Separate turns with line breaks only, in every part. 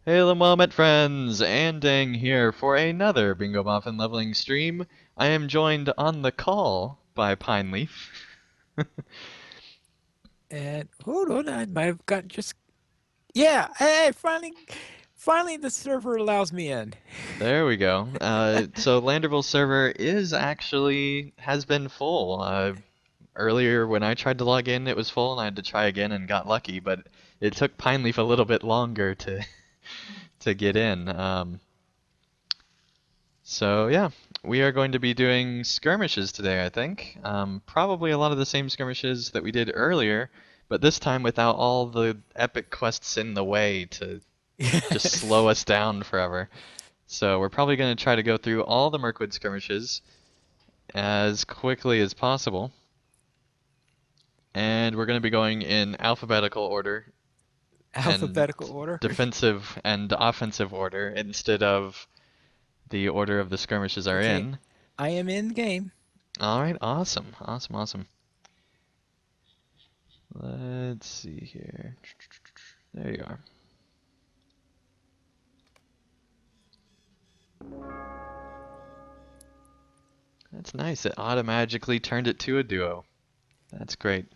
Hello, Moment friends! And Dang here for another Bingo Boffin leveling stream. I am joined on the call by Pineleaf.
And hold on, I might have got just Hey, finally, the server allows me in.
There we go. So Landerville's server has been full. Earlier when I tried to log in, it was full, and I had to try again and got lucky. But it took Pineleaf a little bit longer to to get in. So yeah, we are going to be doing skirmishes today, I think. Probably a lot of the same skirmishes that we did earlier, but this time without all the epic quests in the way to just slow us down forever. So we're probably going to try to go through all the Mirkwood skirmishes as quickly as possible. And we're going to be going in alphabetical order and
Alphabetical order.
defensive and offensive order instead of the order of the skirmishes are
Okay,
in.
I am in game.
All right, awesome, awesome, awesome. Let's see here. There you are. That's nice. It automatically turned it to a duo. That's great.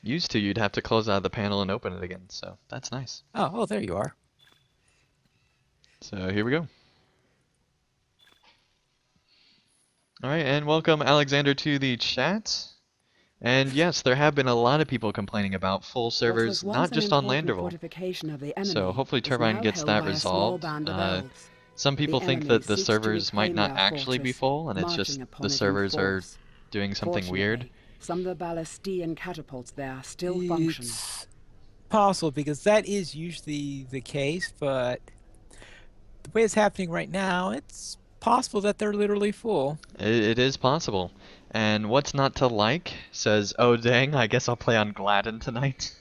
Used to, you'd have to close out of the panel and open it again, so that's nice.
Oh, there you are.
So here we go. All right, and welcome Alexander to the chat. And yes, there have been a lot of people complaining about full servers, not just on Landerville. So hopefully Turbine gets that resolved. Some people think that the servers might not actually be full, and it's just the servers are doing something weird.
Some of the ballistae and catapults there still function.
It's possible because that is usually the case, but the way it's happening right now, it's possible that they're literally full.
It is possible. And what's not to like says, oh dang, I guess I'll play on Gladden tonight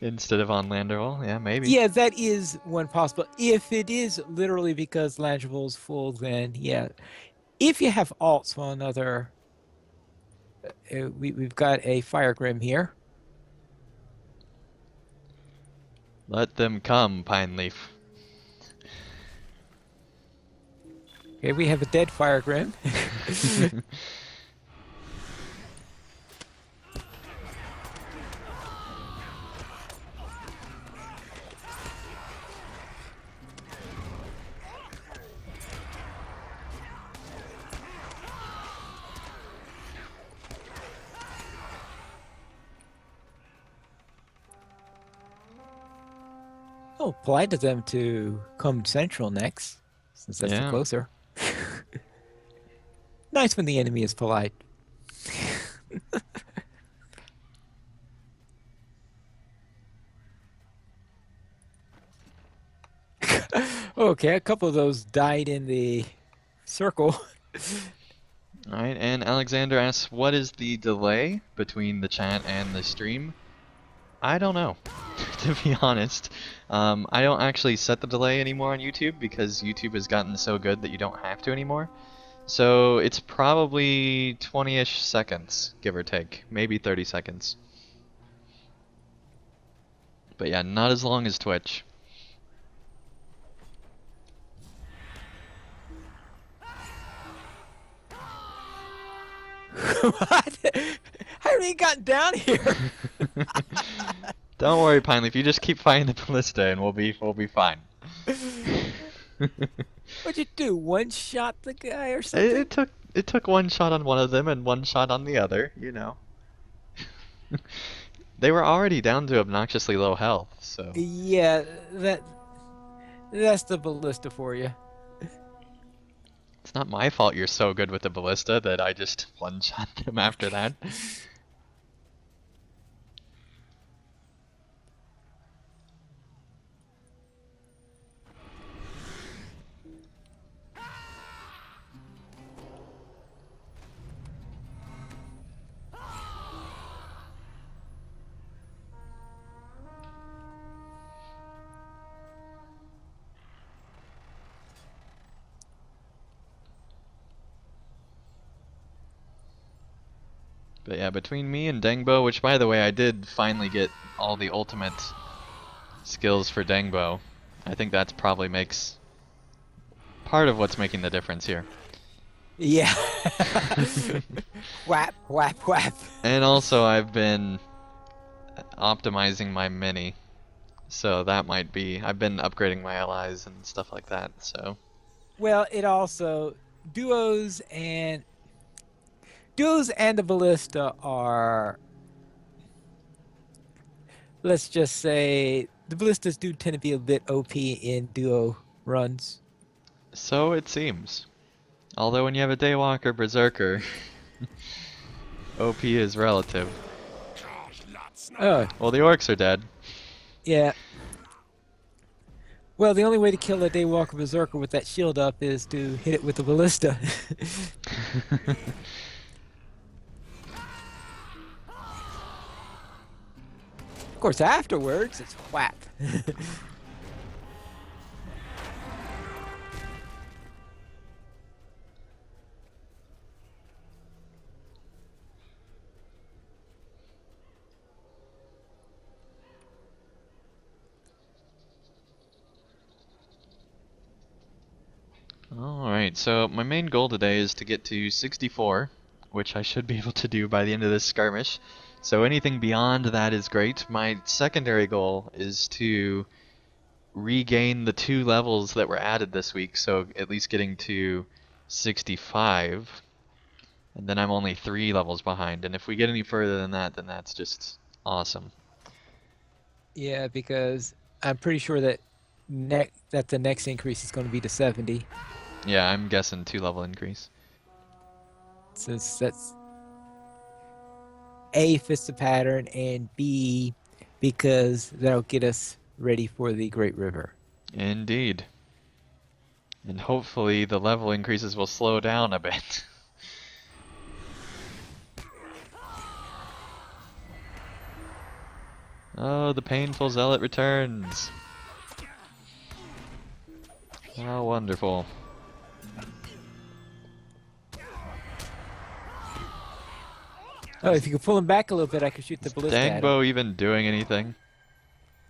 instead of on Landerville. Yeah, maybe.
Yeah, that is one possible. If it is literally because Landerville's full, then yeah. If you have alts on another, we've got a Fire Grim here.
Let them come, Pineleaf.
Okay, we have a dead Fire Grim. Oh, polite to them to come central next, since that's the closer. Nice when the enemy is polite. Okay, a couple of those died in the circle.
Alright, and Alexander asks, what is the delay between the chat and the stream? I don't know, to be honest. I don't actually set the delay anymore on YouTube because YouTube has gotten so good that you don't have to anymore. So it's probably 20-ish seconds, give or take. Maybe 30 seconds. But yeah, not as long as Twitch.
What? How have you gotten down here?
Don't worry, Pineleaf. You just keep fighting the ballista, and we'll be fine.
What'd you do? One shot the guy or something?
It took one shot on one of them and one shot on the other. You know. They were already down to obnoxiously low health, so.
Yeah, that's the ballista for you.
It's not my fault you're so good with the ballista that I just one-shot them after that. But yeah, between me and Dengbo, which by the way I did finally get all the ultimate skills for Dengbo. I think that's probably makes part of what's making the difference here.
Yeah. Whap, whap, whap.
And also I've been optimizing my mini. So that might be, I've been upgrading my allies and stuff like that, so.
Well, it also duos and the ballista are, let's just say, the ballistas do tend to be a bit OP in duo runs.
So it seems. Although when you have a Daywalker Berserker, OP is relative.
Oh,
Well, the orcs are dead.
yeah. Well, the only way to kill a Daywalker Berserker with that shield up is to hit it with the ballista. Of course, afterwards, it's whap.
Alright, so my main goal today is to get to 64, which I should be able to do by the end of this skirmish. So anything beyond that is great. My secondary goal is to regain the 2 levels that were added this week, so at least getting to 65. And then I'm only 3 levels behind, and if we get any further than that, then that's just awesome.
Yeah, because I'm pretty sure that the next increase is going to be to 70.
Yeah, I'm guessing 2 level increase.
Since that's A, fits the pattern, and B, because that'll get us ready for the Great River.
Indeed. And hopefully the level increases will slow down a bit. Oh, the painful zealot returns. How wonderful.
Oh, if you could pull him back a little bit, I could shoot the ballista at him.
Dangbo even doing anything?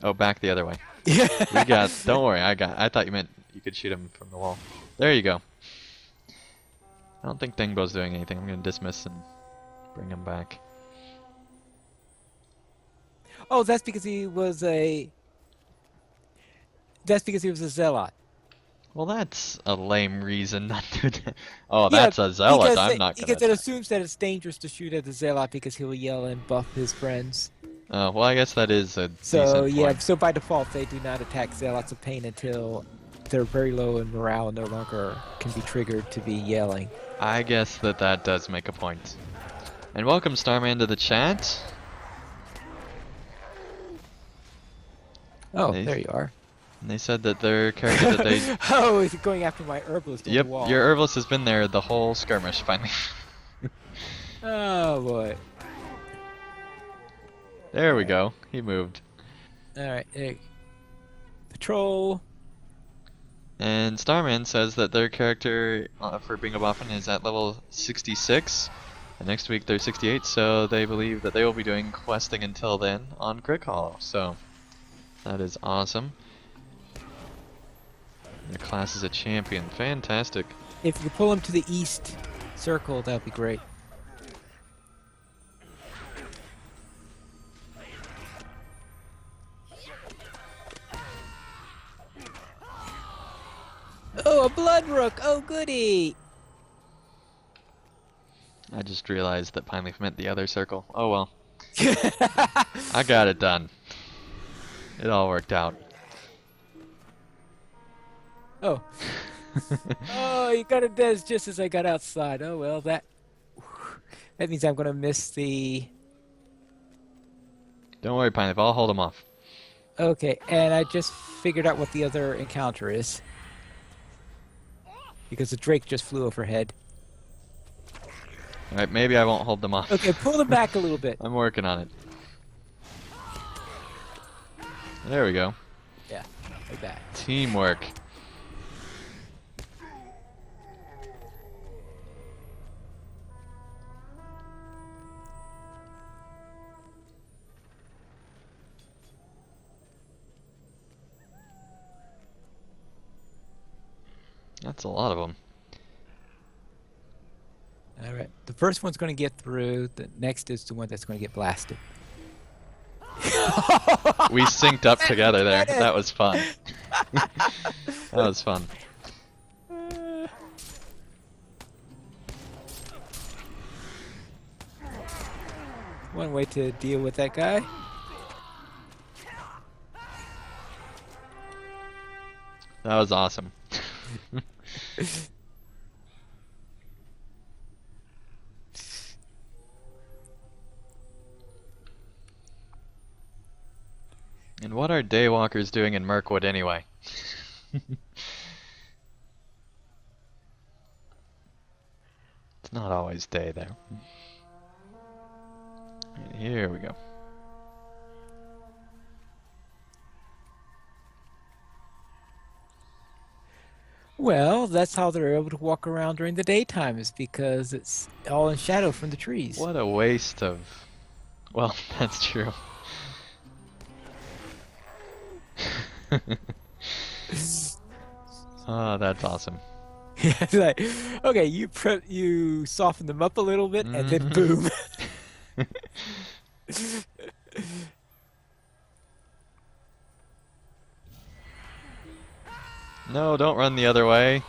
Oh, back the other way.
Yeah.
We got, don't worry, I thought you meant you could shoot him from the wall. There you go. I don't think Dangbo's doing anything. I'm going to dismiss and bring him back.
Oh, that's because he was a zealot.
Well, that's a lame reason not to. Oh,
Yeah,
that's a zealot.
because
I'm not
because
gonna.
it assumes that it's dangerous to shoot at the zealot because he'll yell and buff his friends.
Well, I guess that is a
So
decent
yeah,
point.
so by default they do not attack zealots of pain until they're very low in morale and no longer can be triggered to be yelling.
I guess that does make a point. And welcome, Starman, to the chat.
Oh,
Nice.
there you are.
And they said that their character that they.
Oh, is it going after my herbalist on
Yep,
the wall?
your herbalist has been there the whole skirmish, finally.
Oh boy.
There we go. He moved.
Alright, patrol.
And Starman says that their character for being a Boffin is at level 66. And next week they're 68, so they believe that they will be doing questing until then on Crick Hollow. So that is awesome. Their class is a champion. Fantastic.
If you pull him to the east circle, that would be great. Oh, a blood rook! Oh, goody!
I just realized that Pineleaf meant the other circle. Oh well. I got it done. It all worked out.
Oh. Oh, you got it dead just as I got outside. Oh well, that means I'm gonna miss the.
Don't worry, Pineleaf. I'll hold him off.
Okay, and I just figured out what the other encounter is. Because the Drake just flew overhead.
Alright, maybe I won't hold them off.
Okay, pull them back a little bit.
I'm working on it. There we go.
Yeah, like that.
Teamwork. That's a lot of them.
All right. The first one's going to get through. The next is the one that's going to get blasted.
We synced up together there. That was fun. That was fun.
One way to deal with that guy.
That was awesome. And what are daywalkers doing in Mirkwood anyway? It's not always day there. Right, here we go.
Well, that's how they're able to walk around during the daytime, is because it's all in shadow from the trees.
What a waste of... Well, that's true. Oh, that's awesome.
Yeah, it's like, okay, you soften them up a little bit, and then boom.
No, don't run the other way.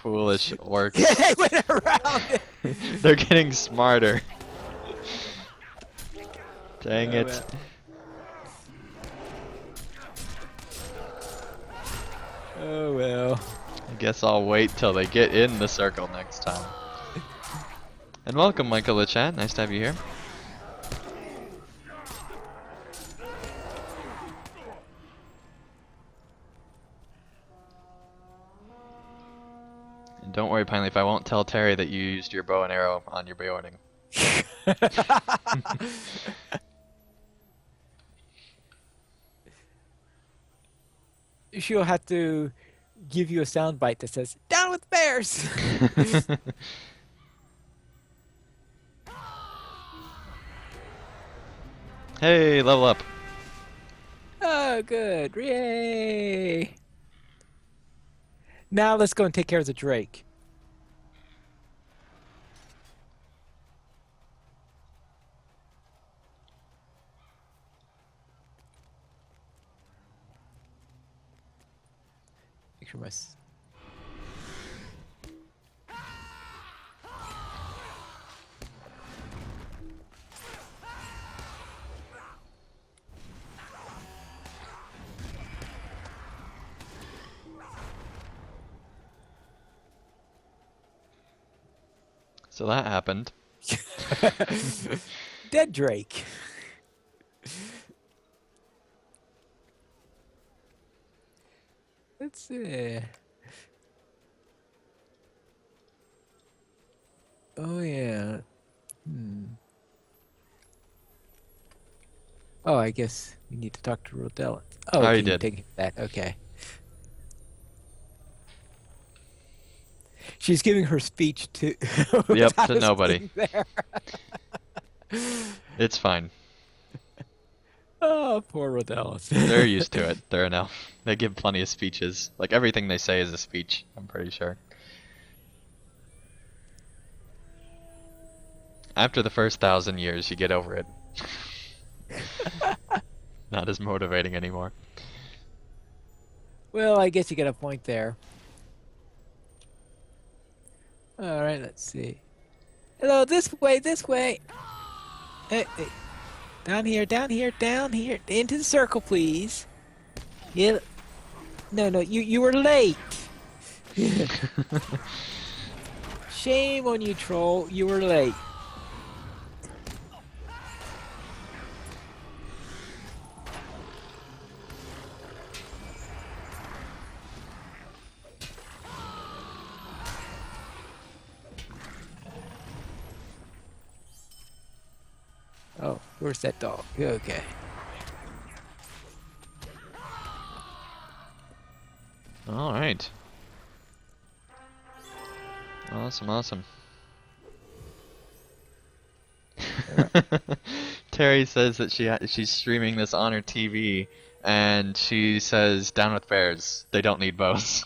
Foolish orcs.
They went around it.
They're getting smarter. Dang it.
well. Oh well.
I guess I'll wait till they get in the circle next time. And welcome, Michael the chat. Nice to have you here. And don't worry, Pineleaf, I won't tell Terry that you used your bow and arrow on your boarding.
She'll have to give you a soundbite that says, "Down with bears!"
Hey, level up.
Oh, good. Yay! Now let's go and take care of the Drake. Make sure my...
So that happened.
Dead Drake. Let's see. Oh yeah. Oh, I guess we need to talk to Rodella. Oh,
I
okay, you
did.
taking that. Okay. She's giving her speech to
Yep,
without
to
us
nobody.
being there.
It's fine.
Oh, poor Rodella.
They're used to it. They're enough. They give plenty of speeches. Like everything they say is a speech, I'm pretty sure. After the first 1,000 years, you get over it. Not as motivating anymore.
Well, I guess you got a point there. All right, let's see. Hello, this way, this way. Hey, hey. Down here, down here, down here. Into the circle, please. Yeah. No, no, you were late. Shame on you, troll. You were late. Oh, where's that dog? Okay.
All right. Awesome, awesome. Terry says that she's streaming this on her TV, and she says, "Down with bears. They don't need bows."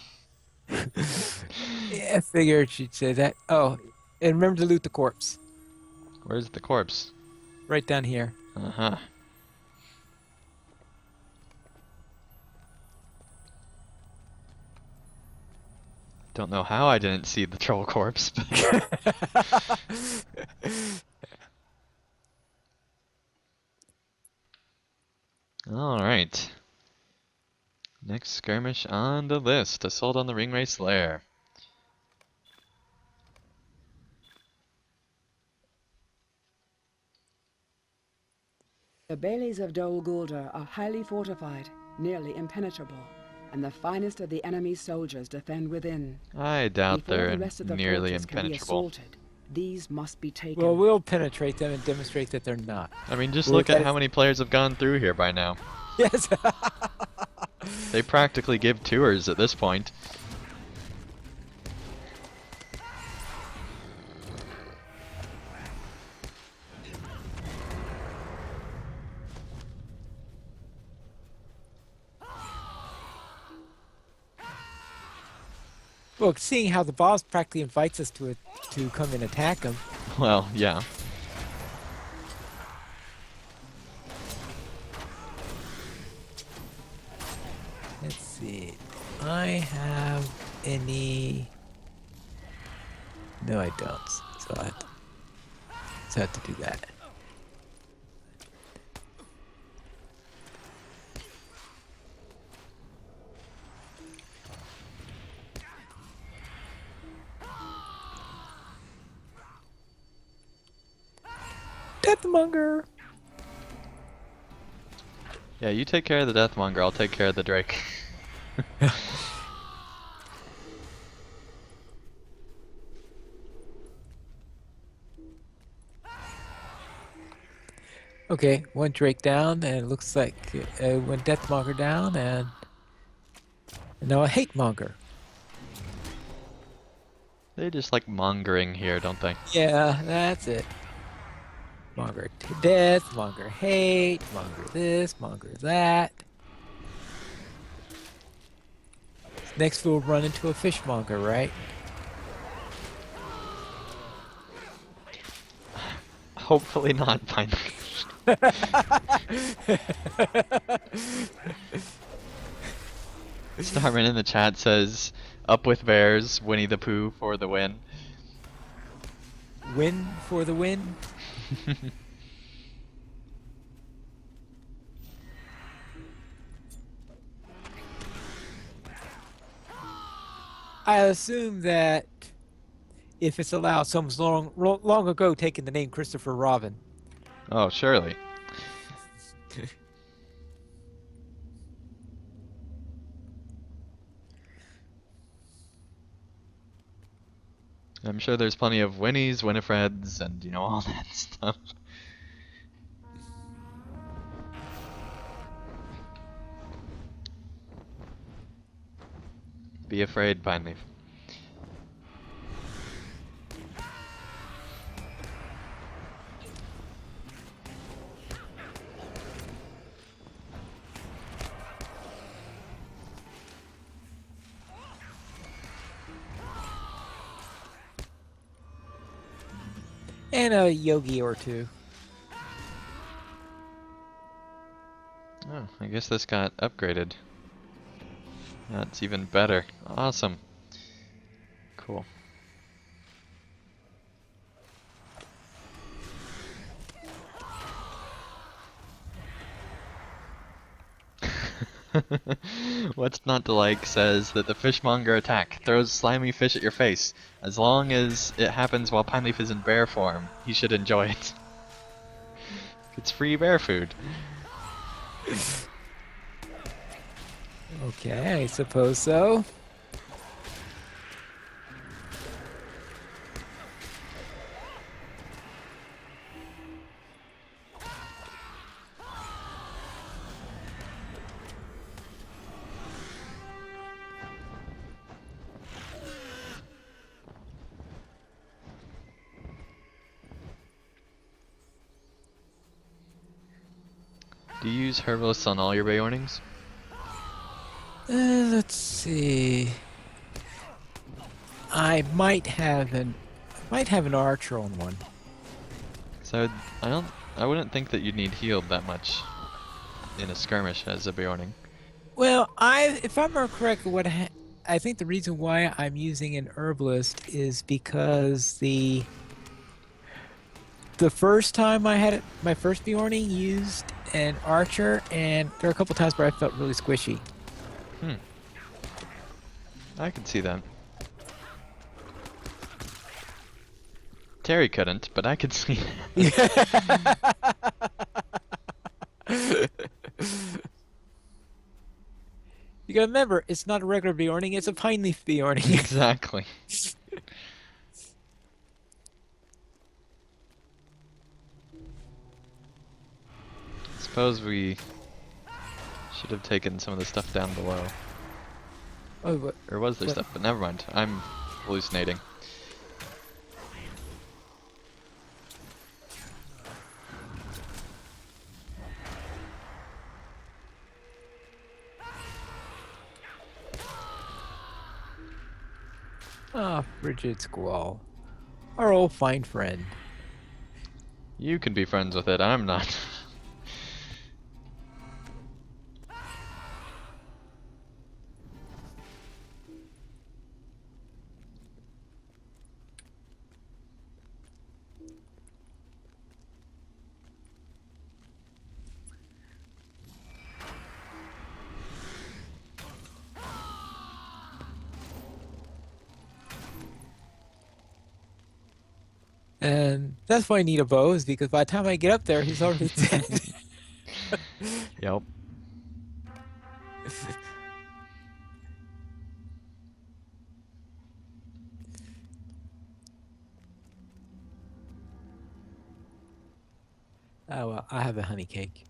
Yeah, I figured she'd say that. Oh, and remember to loot the corpse.
Where's the corpse?
Right down here.
Uh-huh. Don't know how I didn't see the troll corpse, but alright. Next skirmish on the list. Assault on the Ringwraith's lair.
The baileys of Dol Guldur are highly fortified, nearly impenetrable, and the finest of the enemy's soldiers defend within.
I doubt
Before the
they're
rest of the
nearly
fortress can be
impenetrable.
assaulted, these must be taken.
Well, we'll penetrate them and demonstrate that they're not.
I mean, just
Well,
look at
that
how
is-
many players have gone through here by now.
Yes.
They practically give tours at this point.
Well, seeing how the boss practically invites us to come and attack him.
Well, yeah.
Let's see. I have any... No, I don't. So I have to do that. Deathmonger!
Yeah, you take care of the Deathmonger, I'll take care of the Drake.
Okay, one Drake down, and it looks like one Deathmonger down, and now a Hatemonger.
They just like mongering here, don't they?
Yeah, that's it. Monger to death, monger hate, monger this, monger that. Next we'll run into a fishmonger, right?
Hopefully not, finally. Starman in the chat says, "Up with bears, Winnie the Pooh for the win."
Win for the win. I assume that if it's allowed, someone's long ago taken the name Christopher Robin.
Oh, surely. I'm sure there's plenty of Winnies, Winifreds, and you know, all that stuff. Be afraid, Pineleaf.
And a yogi or two.
Oh, I guess this got upgraded. That's even better. Awesome. Cool. What's not to like says that the fishmonger attack throws slimy fish at your face. As long as it happens while Pineleaf is in bear form, he should enjoy it. It's free bear food.
Okay, I suppose so.
Do you use Herbalists on all your Beornings?
Let's see. I might have an archer on one.
So I wouldn't think that you'd need healed that much in a skirmish as a Bjorning.
Well, if I remember correctly, I think the reason why I'm using an herbalist is because the first time I had it, my first Bjorning used an archer, and there were a couple times where I felt really squishy.
I could see that. Terry couldn't, but I could see it.
You gotta remember, it's not a regular Bjorning, it's a pine leaf Bjorning.
Exactly. Suppose we should have taken some of the stuff down below.
Oh, what?
Or was there stuff? But never mind. I'm hallucinating.
Ah, Frigid Squall. Our old fine friend.
You can be friends with it, I'm not.
And that's why I need a bow, is because by the time I get up there, he's already dead.
Yep.
Oh well, I have a honey cake.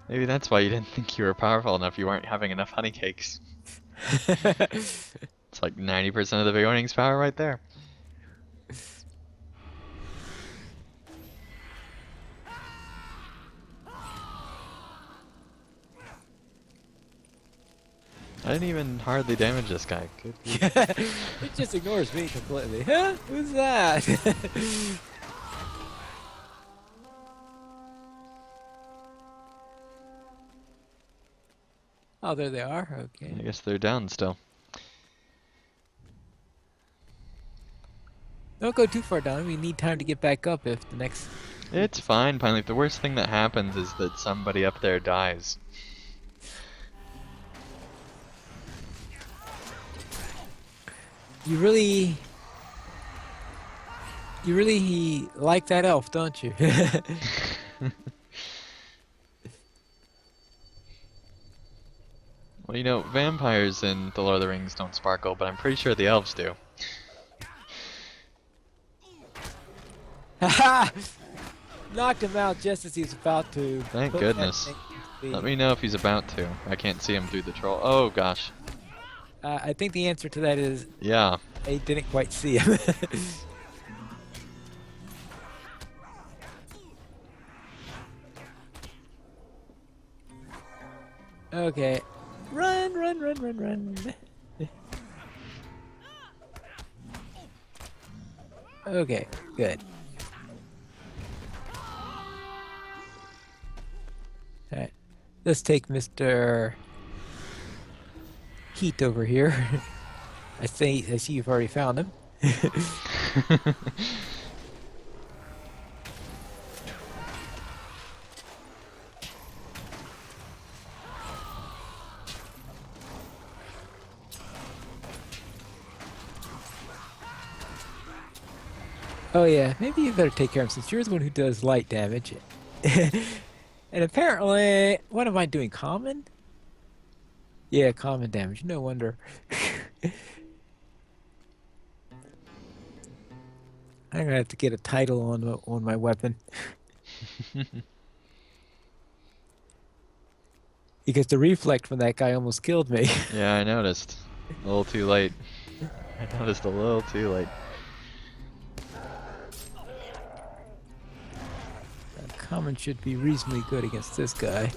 Maybe that's why you didn't think you were powerful enough. You weren't having enough honey cakes. It's like 90% of the Bjorning's power right there. I didn't even hardly damage this guy. Good.
It just ignores me completely. Huh? Who's that? Oh, there they are. Okay.
I guess they're down still.
Don't go too far down. We need time to get back up if the next...
It's fine, Pineleaf. The worst thing that happens is that somebody up there dies.
You really like that elf, don't you?
Well, you know, vampires in The Lord of the Rings don't sparkle, but I'm pretty sure the elves do.
Haha! Knocked him out just as he was about to.
Thank
put that
goodness.
thing to
Let
sleep.
me know if he's about to. I can't see him through the troll. Oh gosh.
I think the answer to that is
Yeah.
I didn't quite see him. Okay. Run, run, run, run, run. Okay, good. Alright. Let's take Mr. Heat over here. I see you've already found him. Oh yeah, maybe you better take care of him since you're the one who does light damage. And apparently, what am I doing? Common? Yeah, common damage. No wonder. I'm gonna have to get a title on my weapon. Because the reflect from that guy almost killed me.
Yeah, I noticed. A little too late. I noticed a little too late.
Common should be reasonably good against this guy.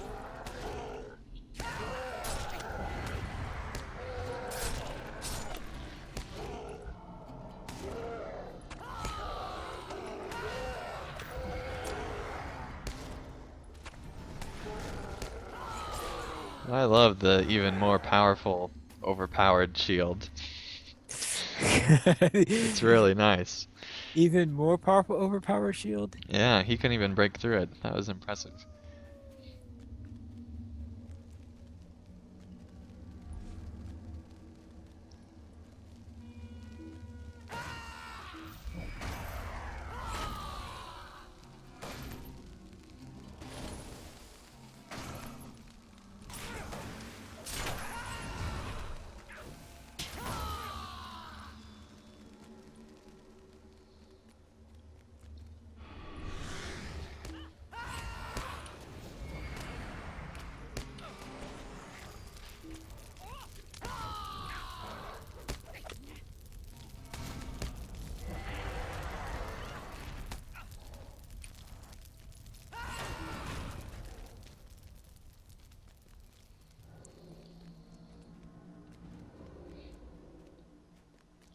I love the even more powerful, overpowered shield. It's really nice.
Even more powerful overpower shield?
Yeah, he couldn't even break through it. That was impressive.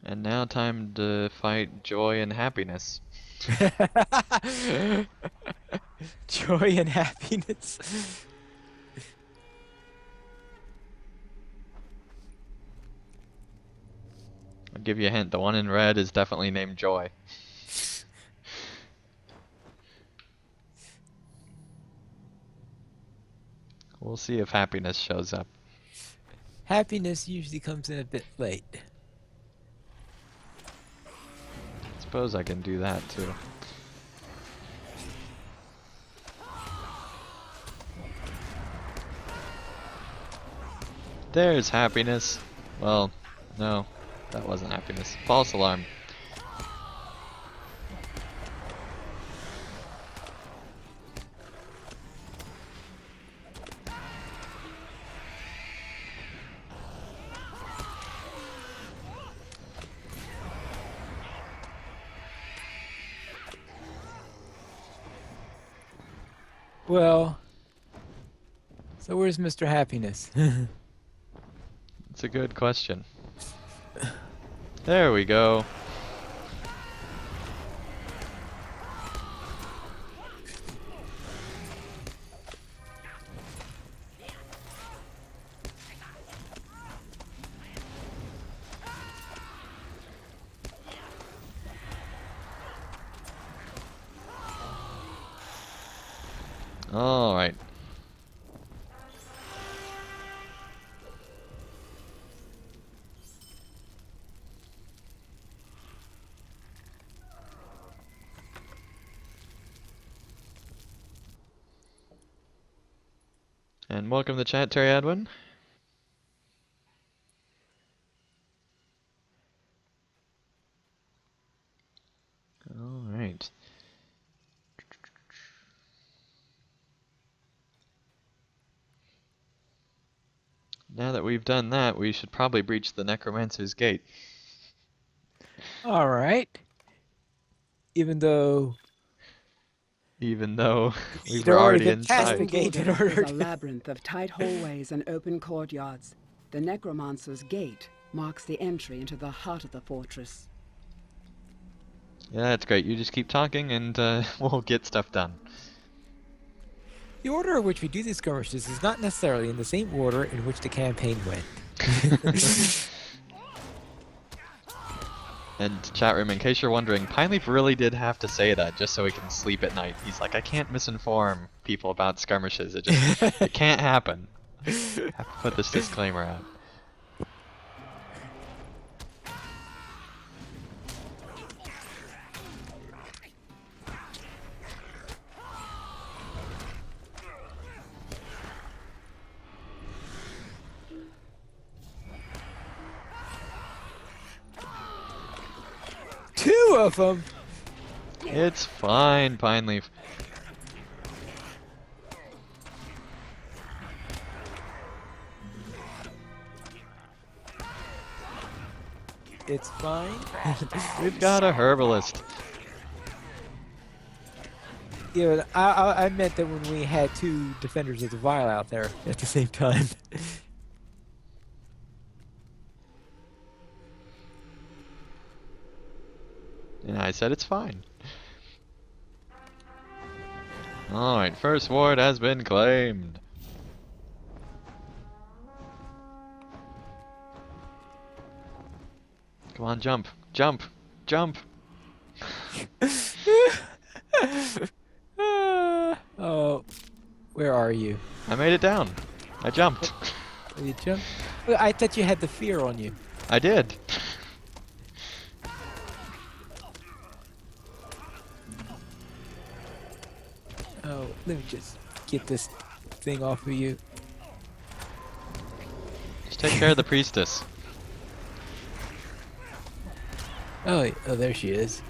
And now time to fight joy and happiness.
Joy and happiness.
I'll give you a hint, the one in red is definitely named Joy. We'll see if happiness shows up.
Happiness usually comes in a bit late.
Suppose I can do that too. There's happiness. Well, no, that wasn't happiness. False alarm.
Well, so where's Mr. Happiness?
It's a good question. There we go. All right. And welcome to the chat, Terry Edwin. All right. Now that we've done that, we should probably breach the Necromancer's gate.
All right. Even though
We
You'd
were
already
already
been past the
inside.
gate in
Dol Guldur
order
is a
to-
labyrinth of tight hallways and open courtyards. The Necromancer's gate marks the entry into the heart of the fortress.
Yeah, that's great. You just keep talking and we'll get stuff done.
the order in which we do these skirmishes is not necessarily in the same order in which the campaign went.
And chat room, in case you're wondering, Pineleaf really did have to say that just so he can sleep at night. He's like, I can't misinform people about skirmishes. It can't happen. I have to put this disclaimer out.
Two of them.
It's fine, Pineleaf.
It's fine.
We've got a herbalist.
Yeah, but I meant that when we had two defenders of the Vile out there at the same time.
And I said it's fine. Alright, first ward has been claimed. Come on, jump. Jump. Jump.
Oh, where are you?
I made it down. I jumped.
Did you jump? Well, I thought you had the fear on you.
I did.
Oh, let me just get this thing off of you.
Just take care of the priestess.
Oh, oh, there she is.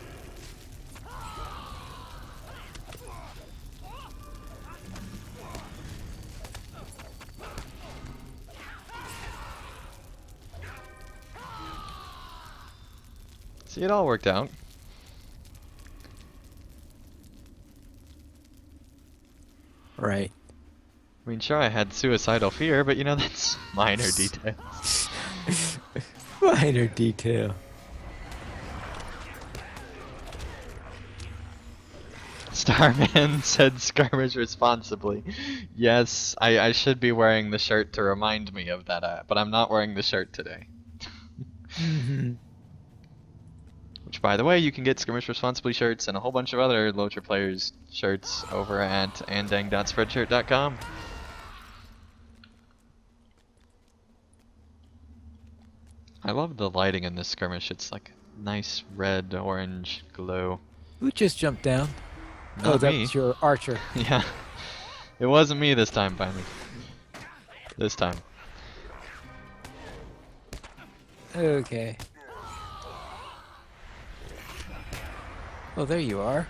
See, it all worked out.
Right.
I mean, sure, I had suicidal fear, but you know, that's minor details.
Minor detail.
Starman said skirmish responsibly. Yes, I should be wearing the shirt to remind me of that, but I'm not wearing the shirt today. Which, by the way, you can get Skirmish Responsibly shirts and a whole bunch of other LOTRO players' shirts over at andang.spreadshirt.com. I love the lighting in this skirmish. It's like a nice red, orange glow.
Who just jumped down?
Not
oh, that
me.
was your archer.
Yeah. It wasn't me this time, finally. This time.
Okay. Oh, there you are.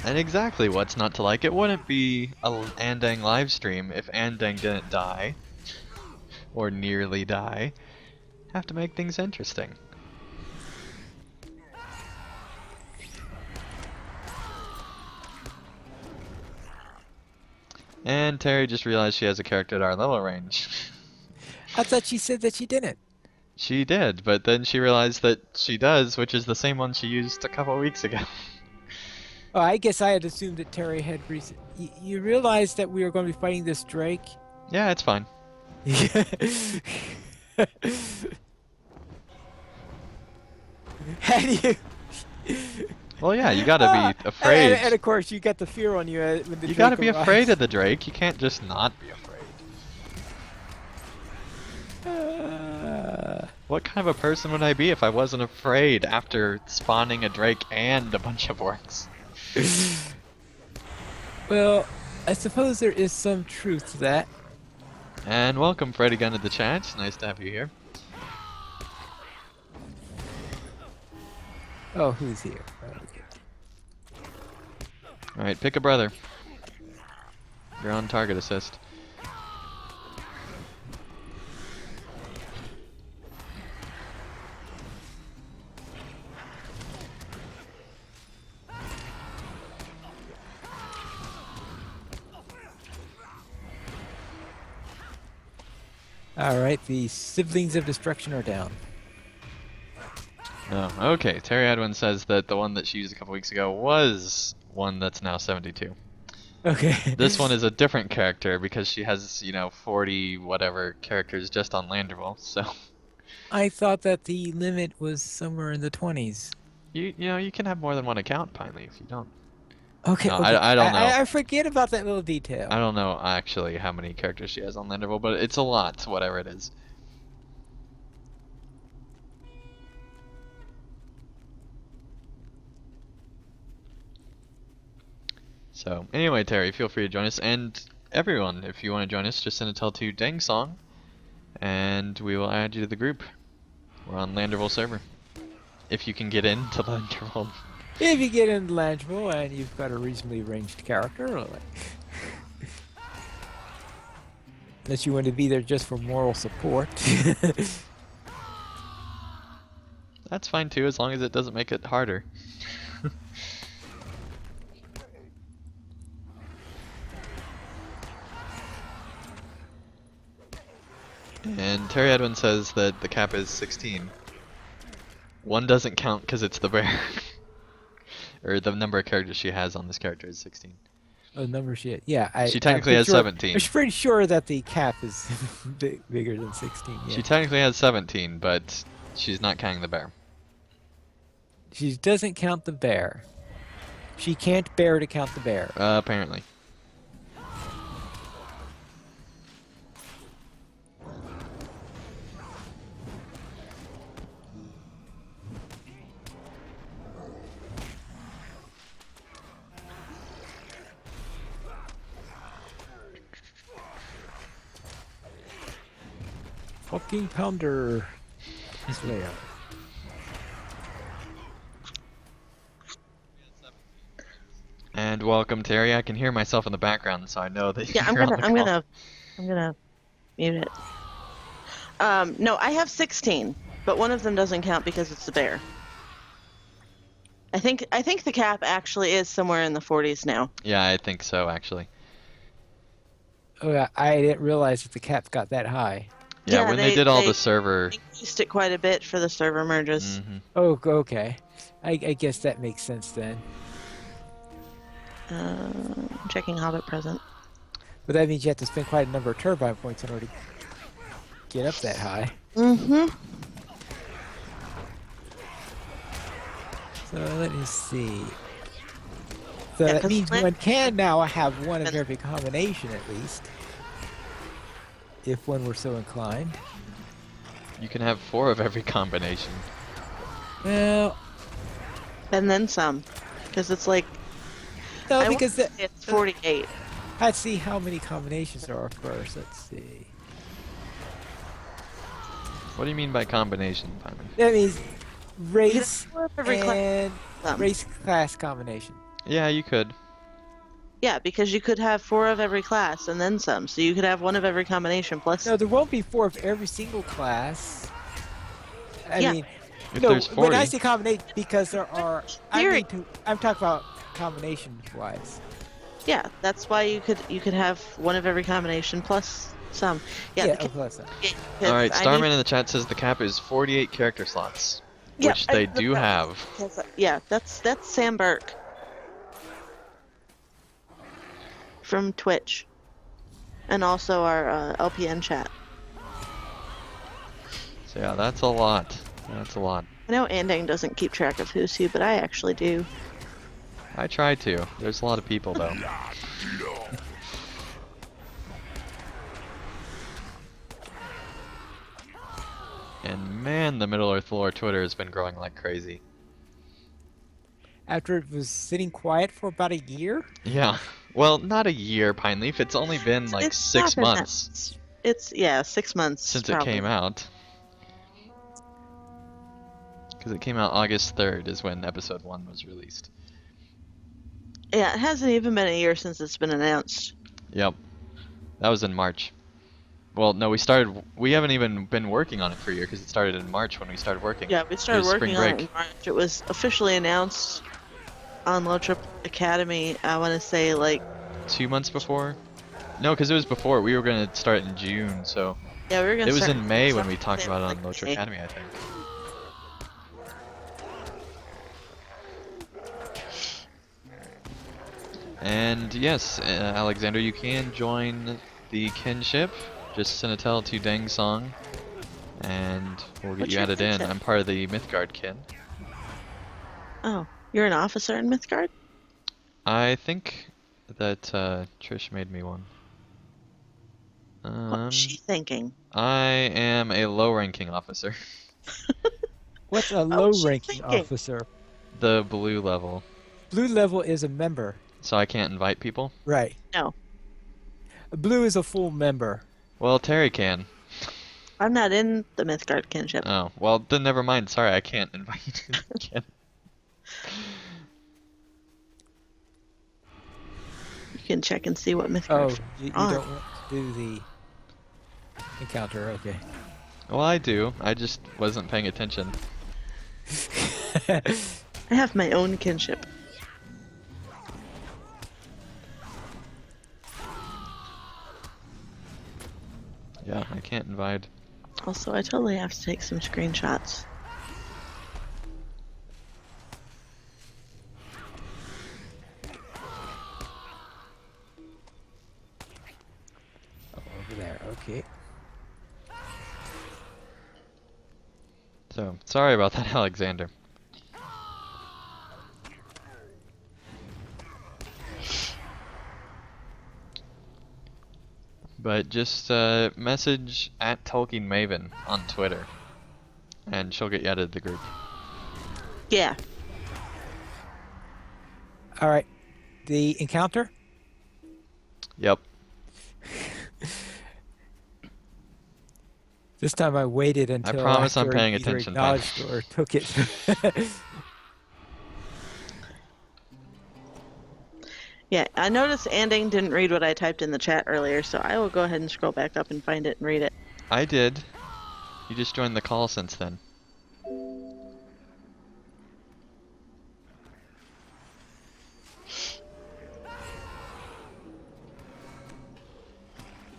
And exactly what's not to like. It wouldn't be an Andang live stream if Andang didn't die. Or nearly die. Have to make things interesting. And Terry just realized she has a character at our level range.
I thought she said that she didn't.
She did, but then she realized that she does, which is the same one she used a couple weeks ago.
Oh, I guess I had assumed that Terry had recent. You realized that we were going to be fighting this Drake?
Yeah, it's fine.
How do you?
Well, yeah, you gotta be afraid.
And of course, you got the fear on you when the
You
Drake
gotta be
arrives.
afraid of the Drake. You can't just not be afraid. What kind of a person would I be if I wasn't afraid after spawning a Drake and a bunch of orcs?
Well, I suppose there is some truth to that.
And welcome, Freddy Gunn, to the chat. Nice to have you here.
Oh, who's here? Okay.
Alright, pick a brother. You're on target assist.
Alright, the siblings of destruction are down.
Oh, okay. Terry Edwin says that the one that she used a couple weeks ago was one that's now 72.
Okay.
This one is a different character because she has, you know, 40 whatever characters just on Landerville, so...
I thought that the limit was somewhere in the 20s.
You know, you can have more than one account, Pinely, if you don't.
Okay,
No,
okay.
I don't know.
I forget about that little detail.
I don't know actually how many characters she has on Landerville, but it's a lot, whatever it is. So, anyway, Terry, feel free to join us, and everyone, if you want to join us, just send a tell to Dang Song, and we will add you to the group. We're on Landerville server. If you can get into Landerville.
If you get into Langerville and you've got a reasonably ranged character, like unless you want to be there just for moral support.
That's fine too, as long as it doesn't make it harder. And Terry Edwin says that the cap is 16. One doesn't count because it's the bear. Or the number of characters she has on this character is 16.
Oh, number shit. Yeah,
She
I'm
technically
pretty
has
sure,
17.
I'm pretty sure that the cap is bigger than 16. Yeah.
She technically has 17, but she's not counting the bear.
She doesn't count the bear. She can't bear to count the bear.
Apparently.
Fucking pounder. Slayer.
And welcome, Terry. I can hear myself in the background, so I know that
Yeah,
you're on the call.
I'm gonna mute it. No, I have 16, but one of them doesn't count because it's the bear. I think the cap actually is somewhere in the 40s now.
Yeah, I think so, actually.
Oh, yeah, I didn't realize that the cap got that high.
Yeah,
Yeah,
when they did all the server...
Increased it quite a bit for the server merges.
Mhm.
Oh, okay. I guess that makes sense then.
Checking Hobbit present.
But that means you have to spend quite a number of turbine points in order to get up that high.
Mm-hmm.
So let me see. So
Yeah,
that
'cause
means
when-
one can now have one of every combination at least. If one were so inclined.
You can have 4 of every combination.
Well,
And then some, because it's like
no,
I
because
wanna say it's 48.
let's see how many combinations there are first. Let's see.
What do you mean by combination, Pyman?
That means race
four of every class.
and
Some.
race class combination.
Yeah, you could.
Yeah, because you could have 4 of every class and then some, so you could have 1 of every combination plus.
No, there won't be 4 of every single class. I
Yeah.
mean,
If
no,
there's 40...
when I say combination, because there are.
Theory.
I'm talking about combination wise.
Yeah, that's why you could have 1 of every combination plus some. Yeah.
of course.
Alright, Starman in the chat says the cap is 48 character slots.
Yeah,
Which they
I-
do have.
Yeah, that's Sam Burke from Twitch, and also our LPN chat.
So yeah, that's a lot. That's a lot.
I know Andang doesn't keep track of who's who, but I actually do.
I try to. There's a lot of people, though. And man, the Middle Earth lore Twitter has been growing like crazy.
After it was sitting quiet for about a year.
Yeah. Well, not a year, Pine Leaf. It's only been like
It's
6
not been that-
months
It's 6 months
since
probably.
it came out. Because it came out August 3rd is when episode 1 was released.
Yeah, it hasn't even been a year since it's been announced.
Yep. That was in March. Well, no, we haven't even been working on it for a year because it started in March when we started working.
Yeah, we started
was spring
working on it
break.
in March. It was officially announced on LOTRO Academy, I want to say like
2 months before? No, because it was before. We were going to start in June, so...
yeah, we were gonna
It was
start
in May when
something
we talked about it on
like
LOTRO
May.
Academy, I think. And yes, Alexander, you can join the kinship. Just send a tell to Dang Song, and we'll get
What's
you
your
added in.
kinship?
I'm part of the Mythgard kin.
Oh, you're an officer in Mythgard?
I think that Trish made me one.
What was she thinking?
I am a low-ranking officer.
What's a
was she
low-ranking
thinking?
officer?
The blue level.
Blue level is a member.
So I can't invite people?
Right.
No,
Blue is a full member.
Well, Terry can.
I'm not in the Mythgard kinship.
Oh, well, then never mind. Sorry, I can't invite you to the kin.
You can check and see what
Oh,
Mythgard.
you
on.
don't want to do the encounter, okay.
Well, I do. I just wasn't paying attention.
I have my own kinship.
Yeah, I can't invite.
Also, I totally have to take some screenshots.
Okay.
So, sorry about that, Alexander. But just message at Tolkien Maven on Twitter, and she'll get you out of the group.
Yeah.
All right. The encounter.
Yep.
This time I waited until
promise I'm
after
paying
either
attention,
acknowledged or took it.
Yeah, I noticed Anding didn't read what I typed in the chat earlier, so I will go ahead and scroll back up and find it and read it.
I did. You just joined the call since then.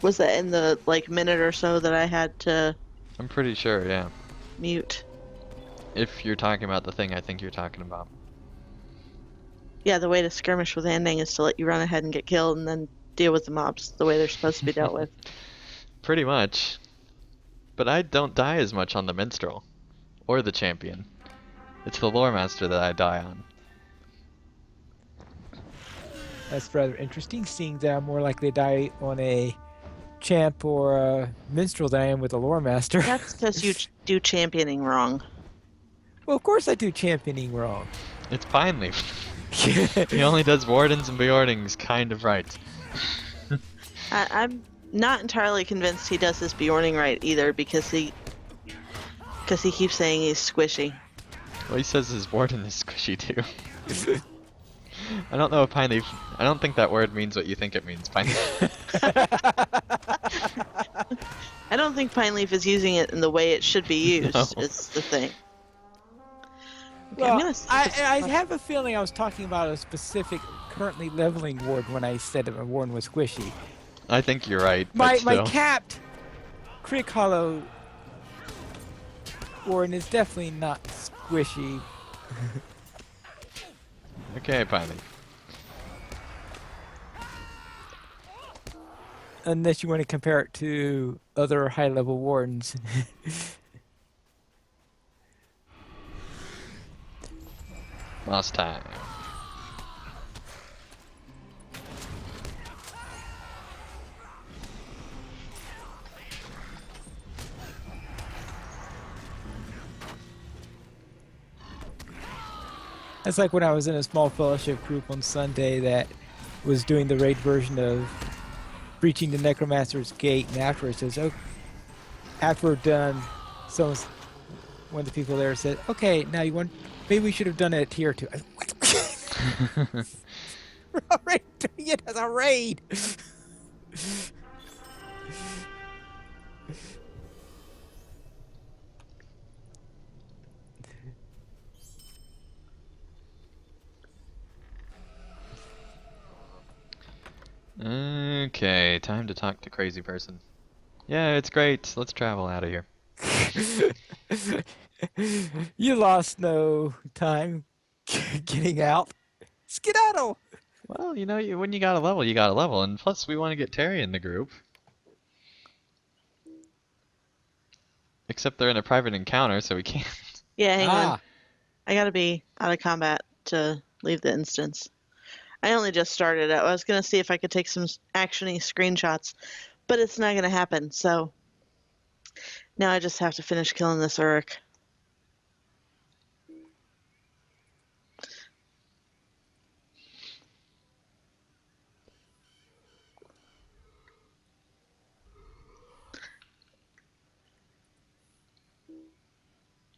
Was that in the minute or so that I had to
I'm pretty sure, yeah.
mute?
If you're talking about the thing I think you're talking about.
Yeah, the way to skirmish with Anding is to let you run ahead and get killed and then deal with the mobs the way they're supposed to be dealt with.
Pretty much. But I don't die as much on the Minstrel. Or the Champion. It's the Lore Master that I die on.
That's rather interesting, seeing that I'm more likely to die on a champ or a minstrel than I am with a lore master.
That's because you do championing wrong.
Well, of course I do championing wrong.
It's Pineleaf. He only does Wardens and Beornings kind of right.
I'm not entirely convinced he does his Bjorning right either because he keeps saying he's squishy.
Well, he says his Warden is squishy too. I don't know if Pineleaf... I don't think that word means what you think it means, Pineleaf.
I don't think Pineleaf is using it in the way it should be used,
No.
is the thing. Okay,
Well,
I'm gonna see if it's-
I have a feeling I was talking about a specific currently leveling ward when I said that my warden was squishy.
I think you're right, but
My
still.
capped Crick Hollow warden is definitely not squishy.
Okay, Pineleaf.
Unless you want to compare it to other high level wardens.
Last time.
That's like when I was in a small fellowship group on Sunday that was doing the raid version of breaching the Necromancer's gate, and afterwards says, "Oh, after we're done," one of the people there said, "Okay, now you want? Maybe we should have done it at tier 2." I, what? We're already doing it as a raid.
Okay, time to talk to crazy person. Yeah, it's great. Let's travel out of here.
You lost no time getting out. Skedaddle!
Well, you know, when you got a level, you got a level, and plus we want to get Terry in the group. Except they're in a private encounter, so we can't.
Yeah, hang on.
Ah,
I gotta be out of combat to leave the instance. I only just started it. I was gonna see if I could take some actiony screenshots, but it's not gonna happen, so now I just have to finish killing this Uruk.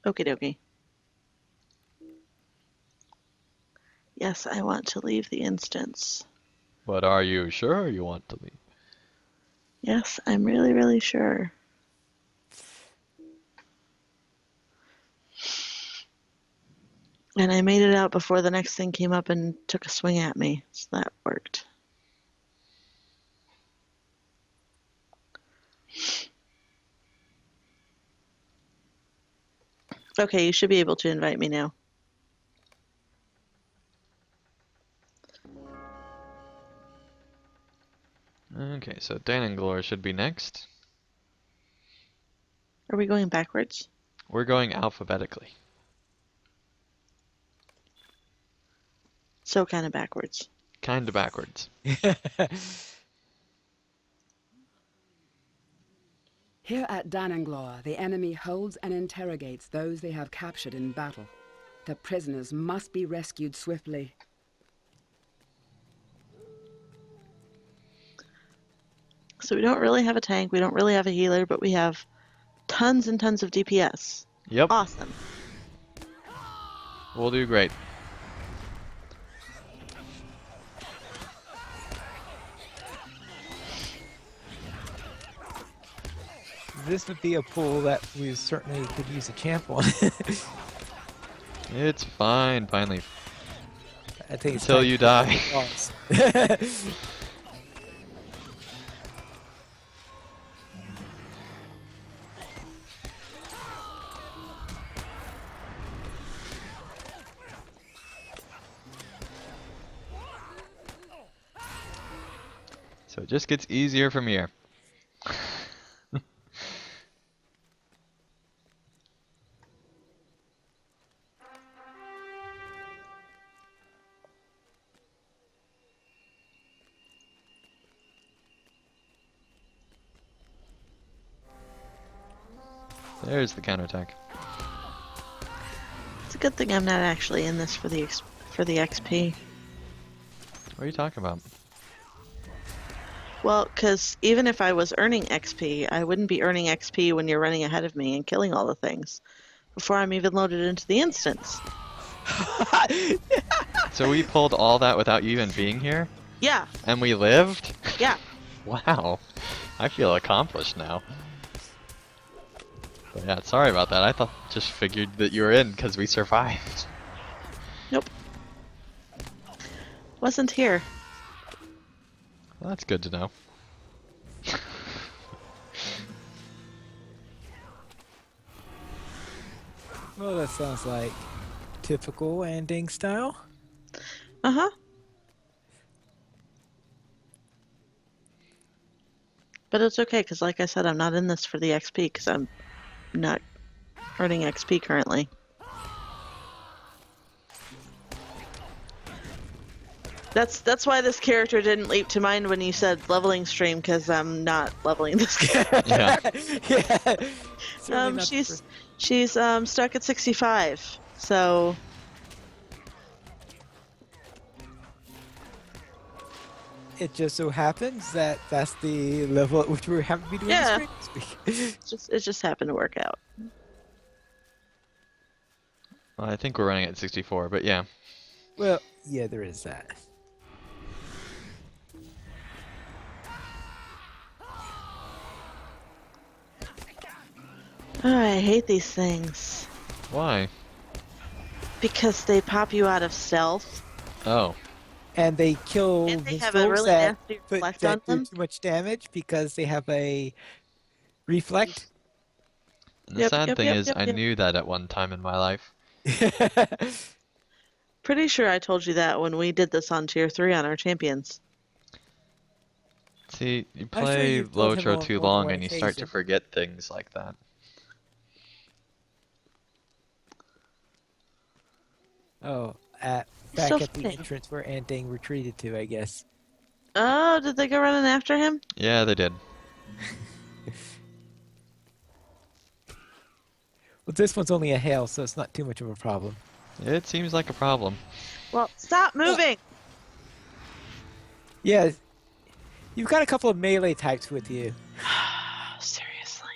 Okie dokie. Yes, I want to leave the instance.
But are you sure you want to leave?
Yes, I'm really, really sure. And I made it out before the next thing came up and took a swing at me, so that worked. Okay, you should be able to invite me now.
Okay, so Dan and Glor should be next.
Are we going backwards?
We're going alphabetically.
So kind of backwards.
Kinda backwards.
Here at Dananglor, the enemy holds and interrogates those they have captured in battle. The prisoners must be rescued swiftly.
So we don't really have a tank, we don't really have a healer, but we have tons and tons of DPS.
Yep.
Awesome.
We'll do great.
This would be a pool that we certainly could use a champ on.
It's fine, finally.
I think it's
Until
time
you
to
die.
pause.
So it just gets easier from here. There's the counterattack.
It's a good thing I'm not actually in this for the XP.
What are you talking about?
Well, because even if I was earning XP, I wouldn't be earning XP when you're running ahead of me and killing all the things before I'm even loaded into the instance.
So we pulled all that without you even being here?
Yeah,
And we lived?
yeah.
Wow. I feel accomplished now. But yeah, sorry about that. Just figured that you were in because we survived.
Nope. Wasn't here.
Well, that's good to know.
Well, that sounds like typical ending style.
Uh-huh. But it's okay, because like I said, I'm not in this for the XP, because I'm not earning XP currently. That's why this character didn't leap to mind when you said leveling stream, because I'm not leveling this character.
Yeah.
Yeah. Certainly not the
She's stuck at 65, so
It just so happens that that's the level at which we happen to be doing
Yeah.
the stream.
it just happened to work out.
Well, I think we're running at 64, but yeah.
Well, yeah, there is that.
Oh, I hate these things
Why?
because they pop you out of stealth.
Oh.
And they kill
And they have
minstrels
a really
that
nasty
put
reflect
that
on
do
them.
too much damage because they have a reflect.
And the
Yep,
sad
yep,
thing
yep,
is,
yep,
I
yep.
knew that at one time in my life.
Pretty sure I told you that when we did this on tier 3 on our champions.
See, you
I'm sure
play
you've told him
LOTRO
on
too
more than
long
one
and you start to
occasion.
forget things like that.
Oh, back
So
at the
funny.
entrance where Anting retreated to, I guess.
Oh, did they go running after him?
Yeah, they did.
Well, this one's only a hail, so it's not too much of a problem.
It seems like a problem.
Well, stop moving!
Yeah, you've got a couple of melee types with you.
Seriously.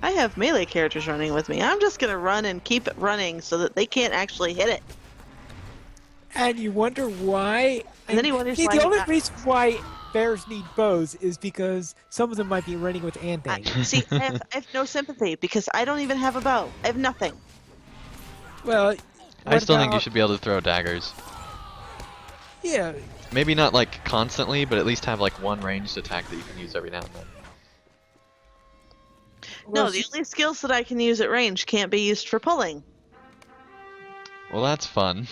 I have melee characters running with me. I'm just gonna run and keep it running so that they can't actually hit it.
And you wonder why.
And then he wonders
See,
why
the
he
only
got-
reason why bears need bows is because some of them might be running with Anting.
I have no sympathy because I don't even have a bow. I have nothing.
Well,
I
what
still think you
about-
should be able to throw daggers.
Yeah,
Maybe not like constantly, but at least have like one ranged attack that you can use every now and then.
well,
No, the only skills that I can use at range can't be used for pulling.
Well, that's fun.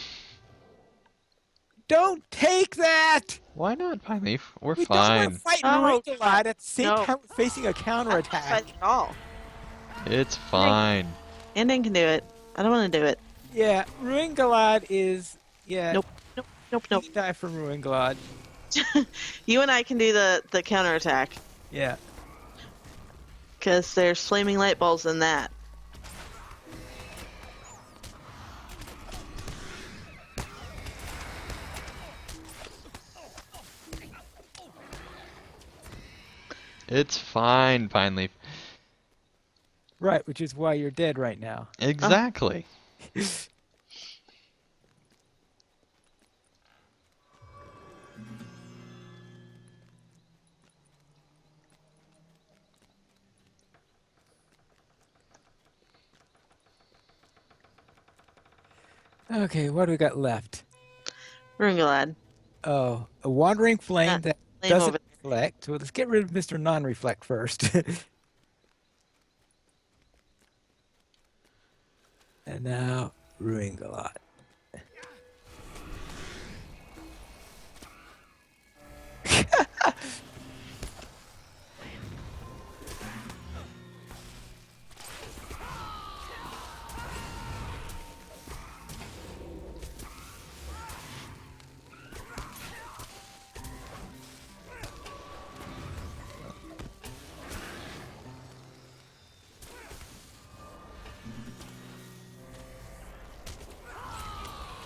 Don't take that!
Why not, Pineleaf? We're
We don't want
fine.
to fight
Oh,
Ringwraith at the same
no.
time we're facing a
I'm not
counterattack.
fighting at all.
It's fine.
Anding can do it. I don't want to do it.
Yeah, Ringwraith is... Yeah,
Nope. Nope.
you die from Ringwraith.
You and I can do the counterattack.
Yeah.
Because there's flaming light balls in that.
It's fine, Pineleaf.
Right, which is why you're dead right now.
Exactly.
Okay, what do we got left?
Ringalad.
Oh, a wandering flame that
Flame
doesn't
over
reflect. So let's get rid of Mr. Non-Reflect first. And now, Ringwraith.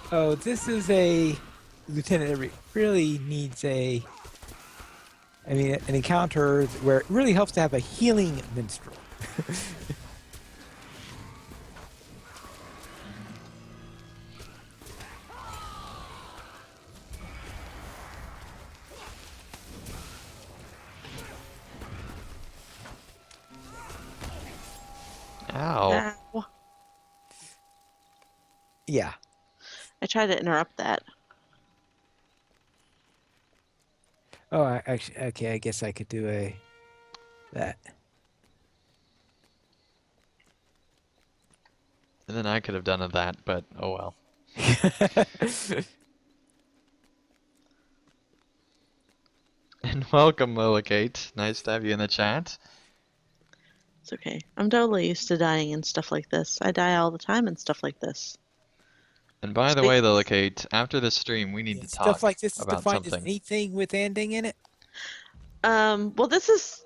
Oh, this is a lieutenant that really needs an encounter where it really helps to have a healing minstrel.
Ow.
Ow.
Yeah.
I tried to interrupt that.
Oh, actually, okay, I guess I could do that.
And then I could have done that, but oh well. And welcome, Lillicate. Nice to have you in the chat.
It's okay. I'm totally used to dying and stuff like this. I die all the time and stuff like this.
And by the way, Lillicate, after the stream, we need to talk
Stuff like this is
about
defined as
something.
anything with ending in it?
Well, this is,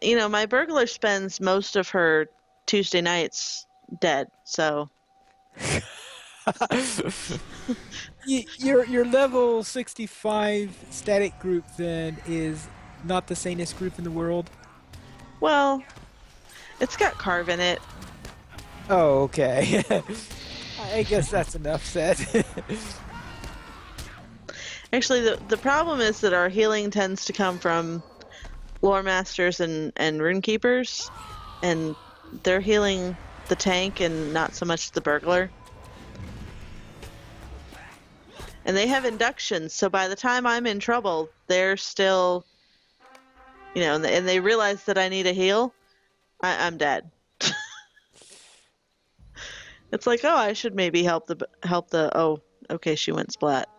my burglar spends most of her Tuesday nights dead, so.
Your level 65 static group then is not the sanest group in the world?
Well, it's got carve in it.
Oh, okay. I guess that's enough said.
Actually, the problem is that our healing tends to come from lore masters and rune keepers, and they're healing the tank and not so much the burglar. And they have inductions, so by the time I'm in trouble, they're still, and they realize that I need a heal, I'm dead. It's like, oh, I should maybe help the oh, okay, she went splat.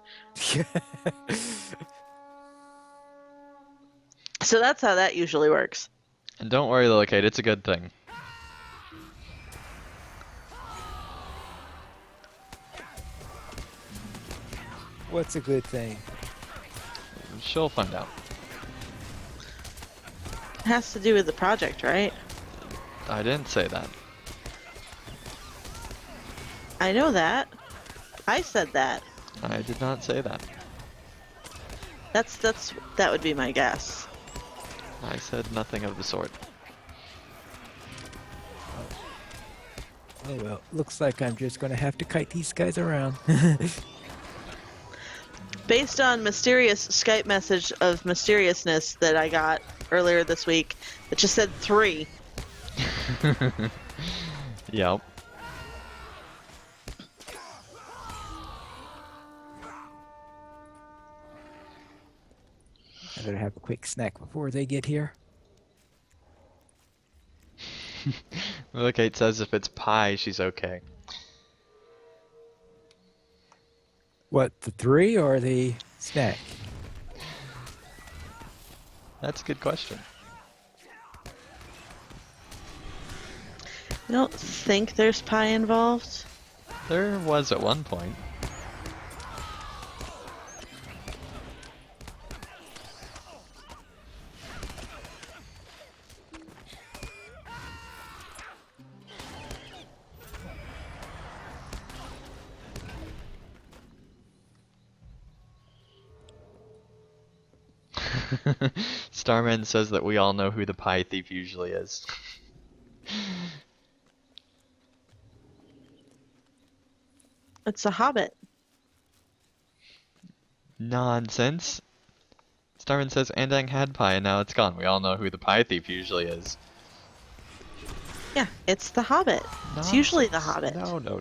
So that's how that usually works.
And don't worry, Lillicate, it's a good thing.
What's a good thing?
She'll find out.
It has to do with the project, right?
I didn't say that.
I know that. I said that.
I did not say that.
That would be my guess.
I said nothing of the sort.
Oh well, looks like I'm just gonna have to kite these guys around.
Based on mysterious Skype message of mysteriousness that I got earlier this week, it just said 3.
Yep.
I better have a quick snack before they get here.
Lillicate says if it's pie, she's okay.
What, the 3 or the snack?
That's a good question.
I don't think there's pie involved.
There was at one point. Starman says that we all know who the pie thief usually is.
It's a hobbit.
Nonsense. Starman says Andang had pie and now it's gone. We all know who the pie thief usually is.
Yeah, it's the hobbit. It's usually the hobbit.
No.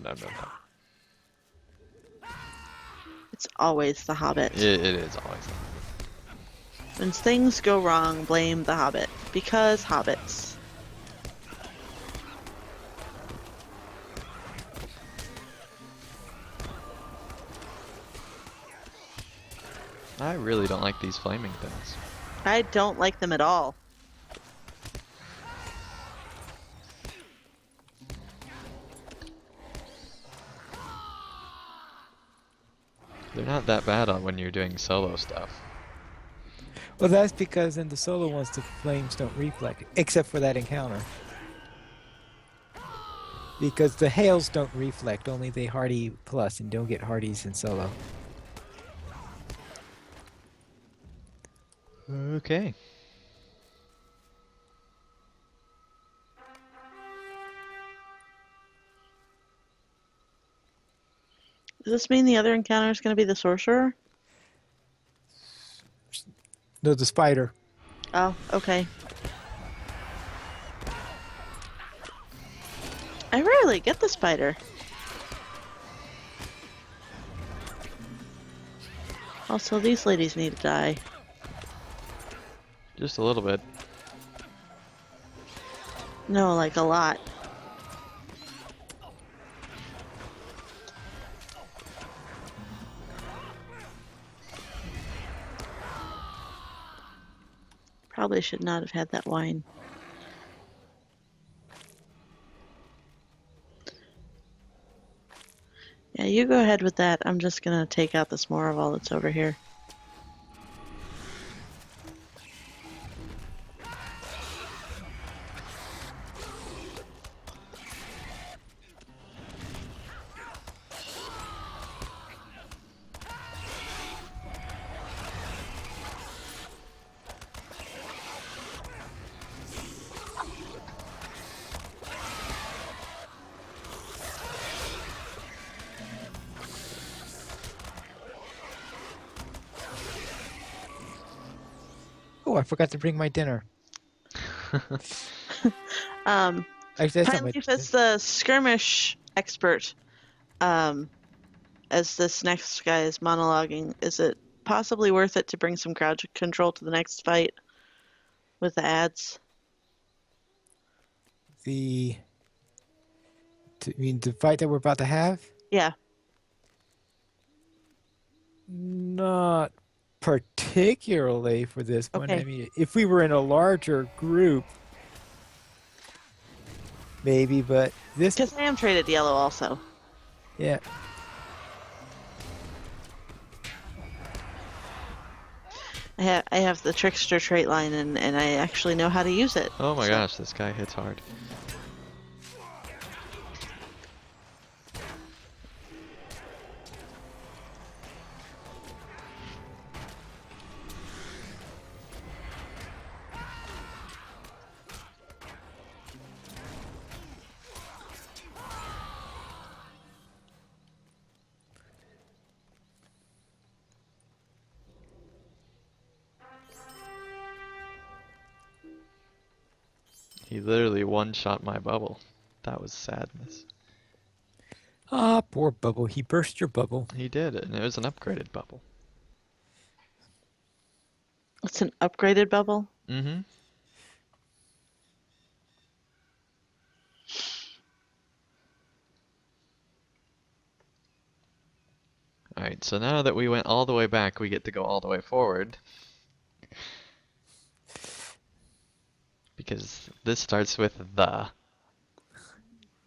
It's always the hobbit.
It is always the hobbit.
When things go wrong, blame the hobbit. Because hobbits.
I really don't like these flaming things.
I don't like them at all.
They're not that bad on when you're doing solo stuff.
Well, that's because in the solo ones the flames don't reflect, except for that encounter. Because the hails don't reflect, only the hardy plus, and don't get hardies in solo.
Okay.
Does this mean the other encounter is going to be the sorcerer?
No, the spider.
Oh, okay. I rarely get the spider. Also, these ladies need to die.
Just a little bit.
No, like a lot. Probably should not have had that wine. Yeah, you go ahead with that. I'm just gonna take out this Moraval that's over here.
Oh, I forgot to bring my dinner.
Um,
Actually, that's not
Pine
my
Leaf is the skirmish expert. As this next guy is monologuing, is it possibly worth it to bring some crowd control to the next fight with the ads?
I mean, the fight that we're about to have?
Yeah.
Not particularly for this one.
Okay.
I mean, if we were in a larger group, maybe, but this,
Because I am traded yellow also.
yeah.
I have the trickster trait line and I actually know how to use it.
Oh my
so-
gosh, this guy hits hard. He literally one-shot my bubble. That was sadness.
Ah, poor Bubble. He burst your bubble.
He did, and it was an upgraded bubble.
It's an upgraded bubble.
Mm-hmm. Alright, Alright, so now that we went all the way back, we get to go all the way forward. Because this starts with the.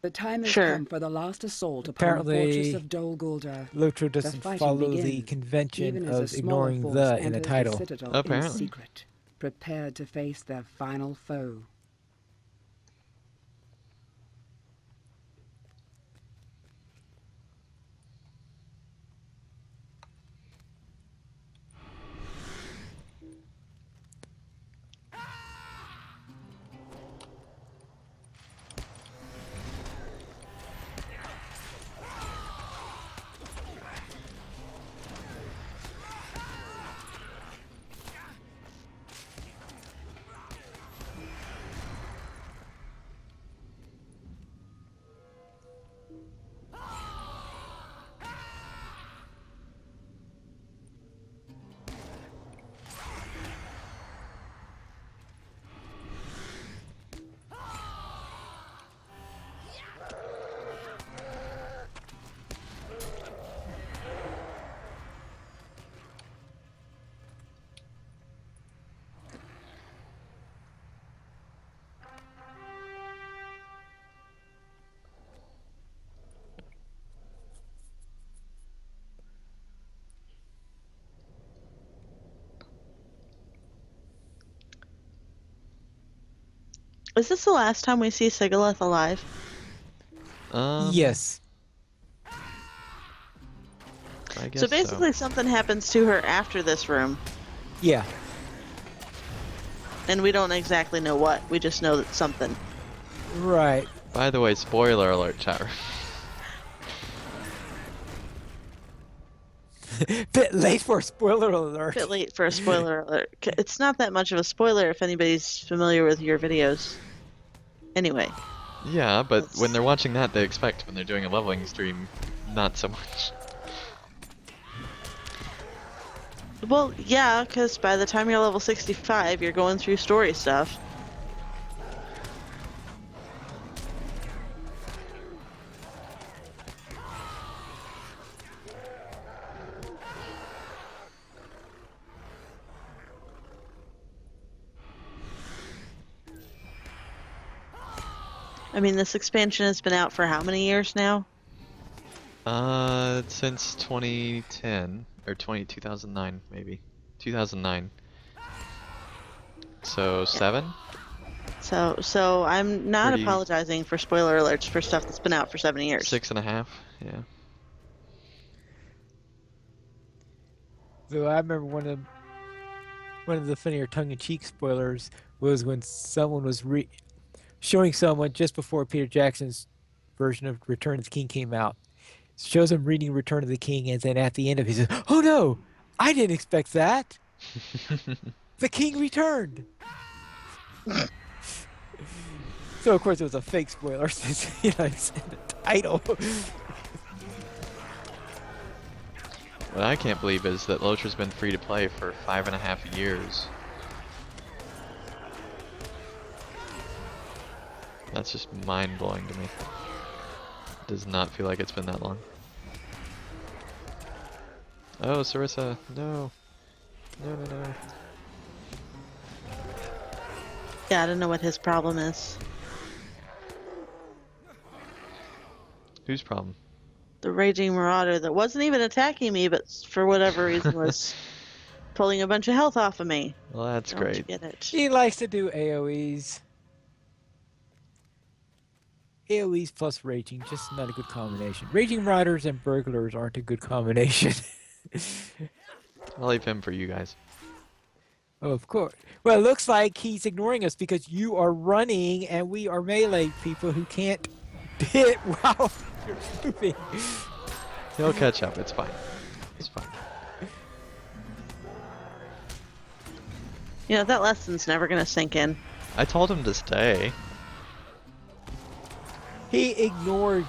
The time has
Sure.
come for the last assault upon the
Apparently,
fortress of Dol Guldur.
LOTRO
The
doesn't
fighting
follow the
begins,
convention
even as a
of
smaller
ignoring
force
the in a
enters
title.
the citadel
Apparently.
in secret, prepared to face their final foe.
Is this the last time we see Sigilith alive?
Yes.
I guess
So basically something happens to her after this room,
Yeah.
and we don't exactly know what. We just know that something.
Right.
By the way, spoiler alert, chat.
Bit late for a spoiler alert.
Bit late for a spoiler alert. It's not that much of a spoiler if anybody's familiar with your videos. Anyway.
Yeah, but when they're watching that, they expect when they're doing a leveling stream, not so much.
Well, yeah, because by the time you're level 65, you're going through story stuff. I mean, this expansion has been out for how many years now?
Since 2010 or 2009 maybe, 2009. So 7.
So I'm not
Pretty-
apologizing for spoiler alerts for stuff that's been out for 7 years.
6.5. Yeah.
So I remember one of the funnier tongue-in-cheek spoilers was when someone was showing someone just before Peter Jackson's version of Return of the King came out. Shows him reading Return of the King, and then at the end of it, he says, "Oh no, I didn't expect that. The King returned." So of course it was a fake spoiler since it's in the title.
What I can't believe is that LOTRO's been free to play for 5.5 years. That's just mind blowing to me. Does not feel like it's been that long. Oh, Sarissa, no. No, no, no.
Yeah, I don't know what his problem is.
Whose problem?
The Raging Marauder that wasn't even attacking me, but for whatever reason was pulling a bunch of health off of me.
Well, that's
Don't you
great.
get it?
He likes to do AoEs. AoEs plus Raging, just not a good combination. Raging Riders and Burglars aren't a good combination.
I'll leave him for you guys.
Oh, of course. Well, it looks like he's ignoring us because you are running and we are melee people who can't hit while you're moving.
He'll catch up, it's fine. It's fine.
You know, that lesson's never gonna sink in.
I told him to stay.
He ignored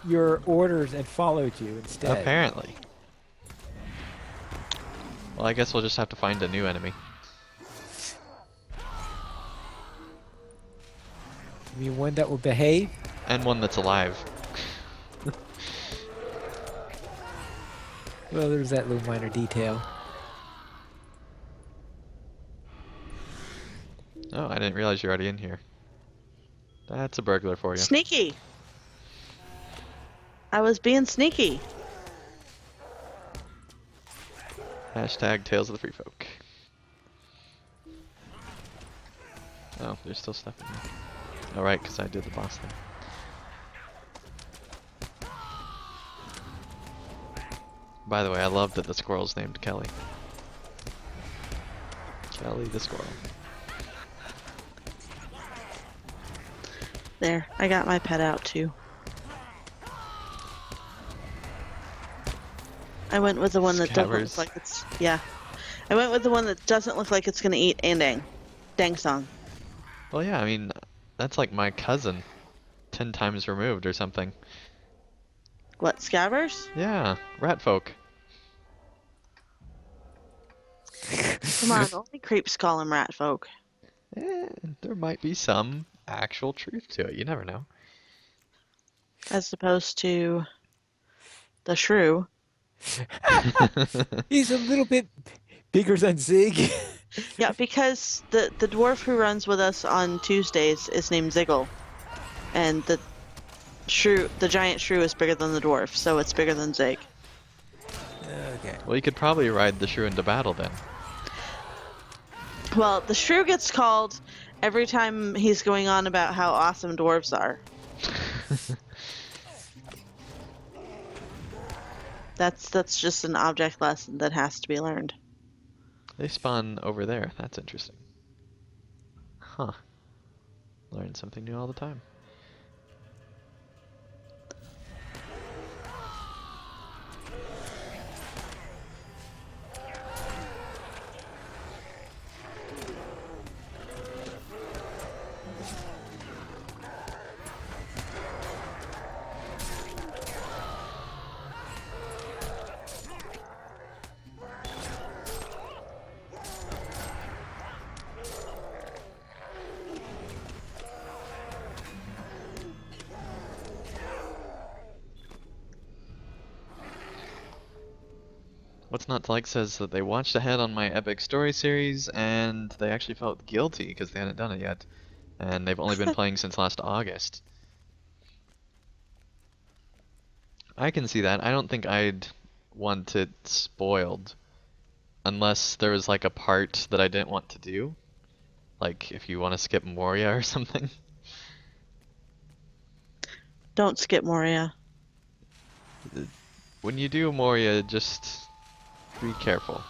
your orders and followed you instead.
Apparently. Well, I guess we'll just have to find a new enemy.
You mean one that will behave?
And one that's alive.
Well, there's that little minor detail.
Oh, I didn't realize you're already in here. That's a burglar for you.
Sneaky. I was being sneaky.
Hashtag Tales of the Free Folk. Oh, there's still stuff in there. Alright, because I did the boss thing. By the way, I love that the squirrel's named Kelly. Kelly the squirrel.
There, I got my pet out too. I went with the one that doesn't
Scabbers.
look like it's... Yeah. I went with the one that doesn't look like it's gonna eat Andang. Dang song.
Well, yeah, I mean, that's like my cousin. 10 times removed or something.
What, Scabbers?
Yeah, rat folk.
Come on, only creeps call him rat folk.
There might be some actual truth to it. You never know.
As opposed to the shrew.
He's a little bit bigger than Zig.
Yeah, because the dwarf who runs with us on Tuesdays is named Ziggle. And the giant shrew is bigger than the dwarf, so it's bigger than Zig.
Okay.
Well, you could probably ride the shrew into battle then.
Well, the shrew gets called every time he's going on about how awesome dwarves are. That's just an object lesson that has to be learned.
They spawn over there. That's interesting. Huh. Learn something new all the time. What's Not to Like says that they watched ahead on my epic story series and they actually felt guilty because they hadn't done it yet. And they've only been playing since last August. I can see that. I don't think I'd want it spoiled unless there was like a part that I didn't want to do. Like if you want to skip Moria or something.
Don't skip Moria.
When you do Moria, just be careful.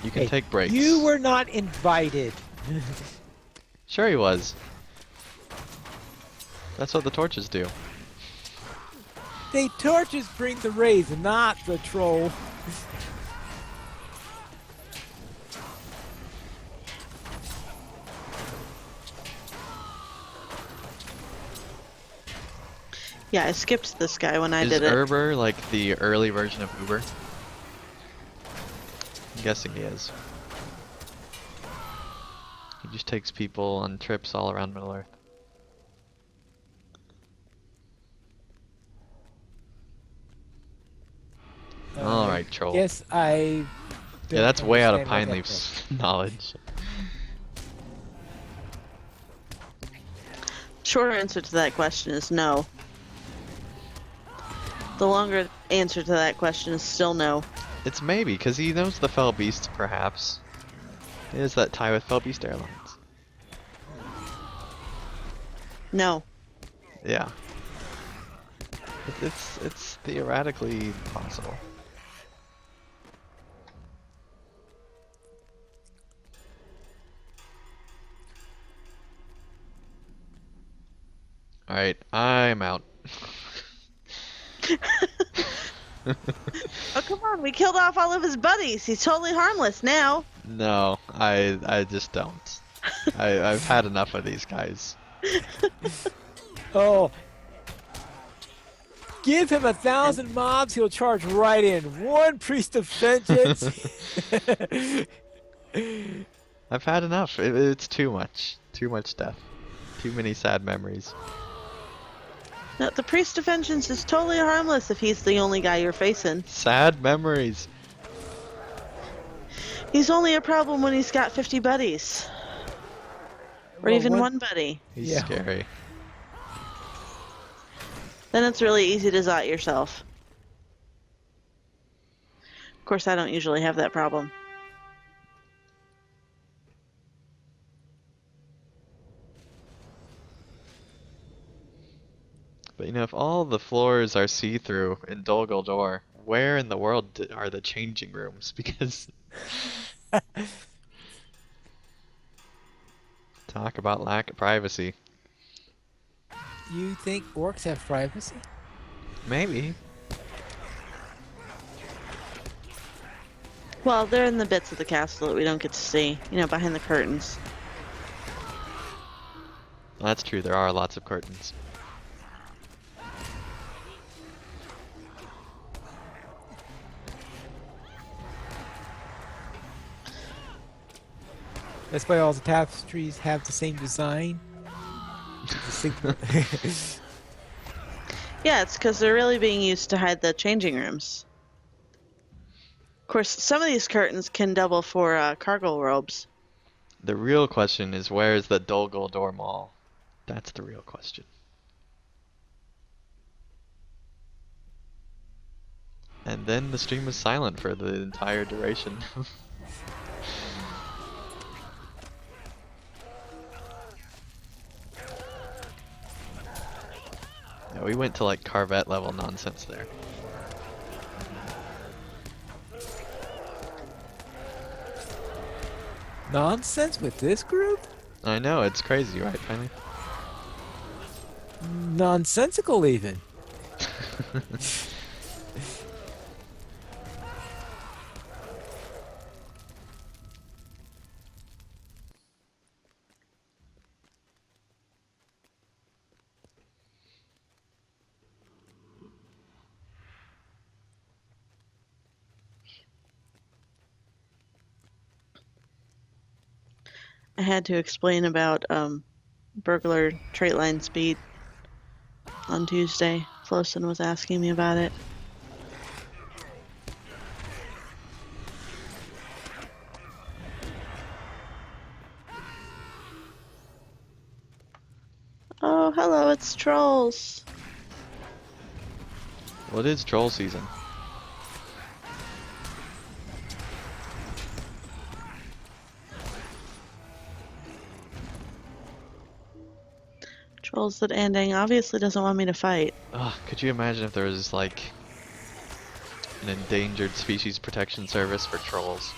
You can
Hey,
take breaks.
You were not invited.
Sure he was. That's what the torches do.
The torches bring the rays, not the troll.
Yeah, I skipped this guy when I
Is
did it.
Urber like the early version of Uber? I'm guessing he is. He just takes people on trips all around Middle Earth. Alright, troll.
Yes, I.
Yeah, that's way out of
understand
Pine
what that
Leaf's knowledge.
Short answer to that question is no. The longer answer to that question is still no.
It's maybe, because he knows the Fell Beast, perhaps. He has that tie with Fell Beast Airlines.
No.
Yeah. It's theoretically possible. Alright, I'm out.
Oh, come on, we killed off all of his buddies. He's totally harmless now.
No, I just don't. I've had enough of these guys.
Oh. Give him 1,000 mobs, he'll charge right in. One priest of vengeance.
I've had enough. It's too much. Too much death. Too many sad memories.
No, the Priest of Vengeance is totally harmless if he's the only guy you're facing.
Sad memories.
He's only a problem when he's got 50 buddies. Or
Well,
even one buddy.
He's
Yeah.
scary.
Then it's really easy to zot yourself. Of course, I don't usually have that problem.
But you know, if all the floors are see-through in Dol Guldur, where in the world are the changing rooms? Because talk about lack of privacy.
You think orcs have privacy?
Maybe.
Well, they're in the bits of the castle that we don't get to see, you know, behind the curtains.
That's true, there are lots of curtains.
That's why all the tapestries have the same design.
Yeah, it's because they're really being used to hide the changing rooms. Of course, some of these curtains can double for cargo robes.
The real question is, where is the Dol Guldur Mall? That's the real question. And then the stream was silent for the entire duration. Yeah, we went to like Carvet level nonsense there.
Nonsense with this group?
I know, it's crazy, right, Penny?
Nonsensical even.
I had to explain about burglar trait line speed on Tuesday. Flossen was asking me about it. Oh, hello, it's trolls.
Well, it is troll season.
Trolls that ending obviously doesn't want me to fight.
Ugh, could you imagine if there was like an endangered species protection service for trolls?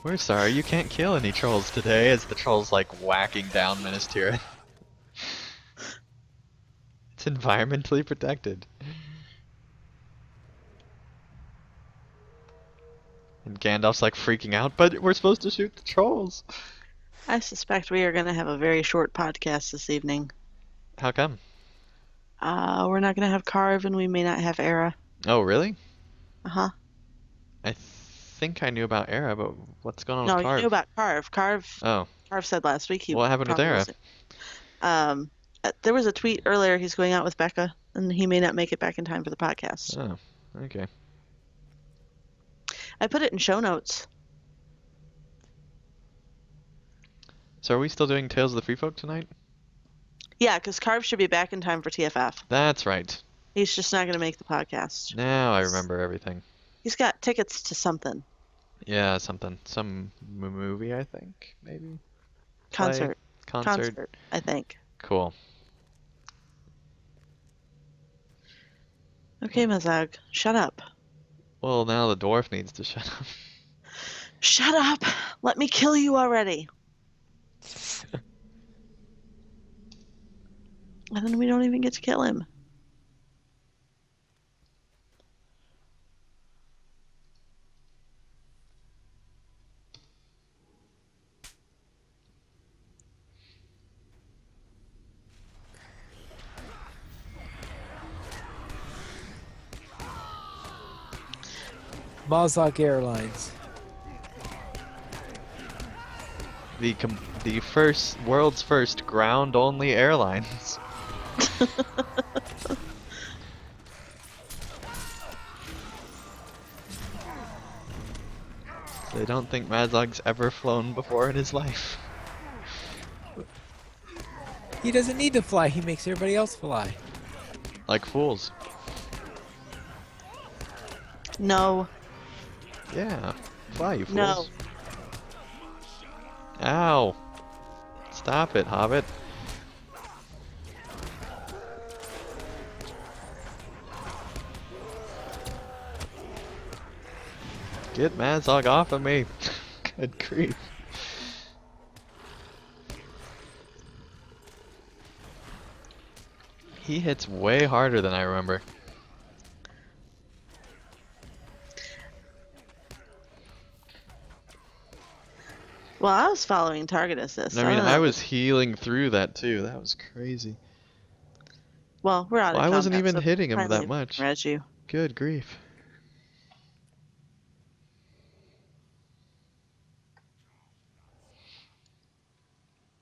We're sorry, you can't kill any trolls today, as the trolls like whacking down Minister. It's environmentally protected. And Gandalf's like freaking out, but we're supposed to shoot the trolls.
I suspect we are going to have a very short podcast this evening.
How come?
We're not going to have Carve and we may not have Era.
Oh, really?
Uh-huh.
I think I knew about Era, but what's going on
No,
with Carve?
you knew about Carve.
Oh,
Carve said last week he
what happened with
probably
Era?
wasn't. There was a tweet earlier, he's going out with Becca, and he may not make it back in time for the podcast.
Oh, okay.
I put it in show notes.
So are we still doing Tales of the Free Folk tonight?
Yeah, because Carve should be back in time for TFF.
That's right.
He's just not going to make the podcast.
Now I remember everything.
He's got tickets to something.
Yeah, something. Some movie, I think, maybe?
Concert.
Play? Concert.
Concert, I think.
Cool.
Okay, Mazag, shut up.
Well, now the dwarf needs to shut up.
Shut up! Let me kill you already. And then we don't even get to kill him.
Mazak Airlines.
The world's first ground-only airlines. So I don't think Mazog's ever flown before in his life.
He doesn't need to fly. He makes everybody else fly.
Like fools.
No.
Yeah. Fly, you fools.
No.
Ow. Stop it, Hobbit. Get Mazog off of me. Good grief. He hits way harder than I remember.
Well, I was following target assist.
I mean,
don't
I
know.
was healing through that too. That was crazy.
Well, we're out of
Well, I wasn't
combat,
even
so
hitting him
finally
that much.
Res you.
Good grief.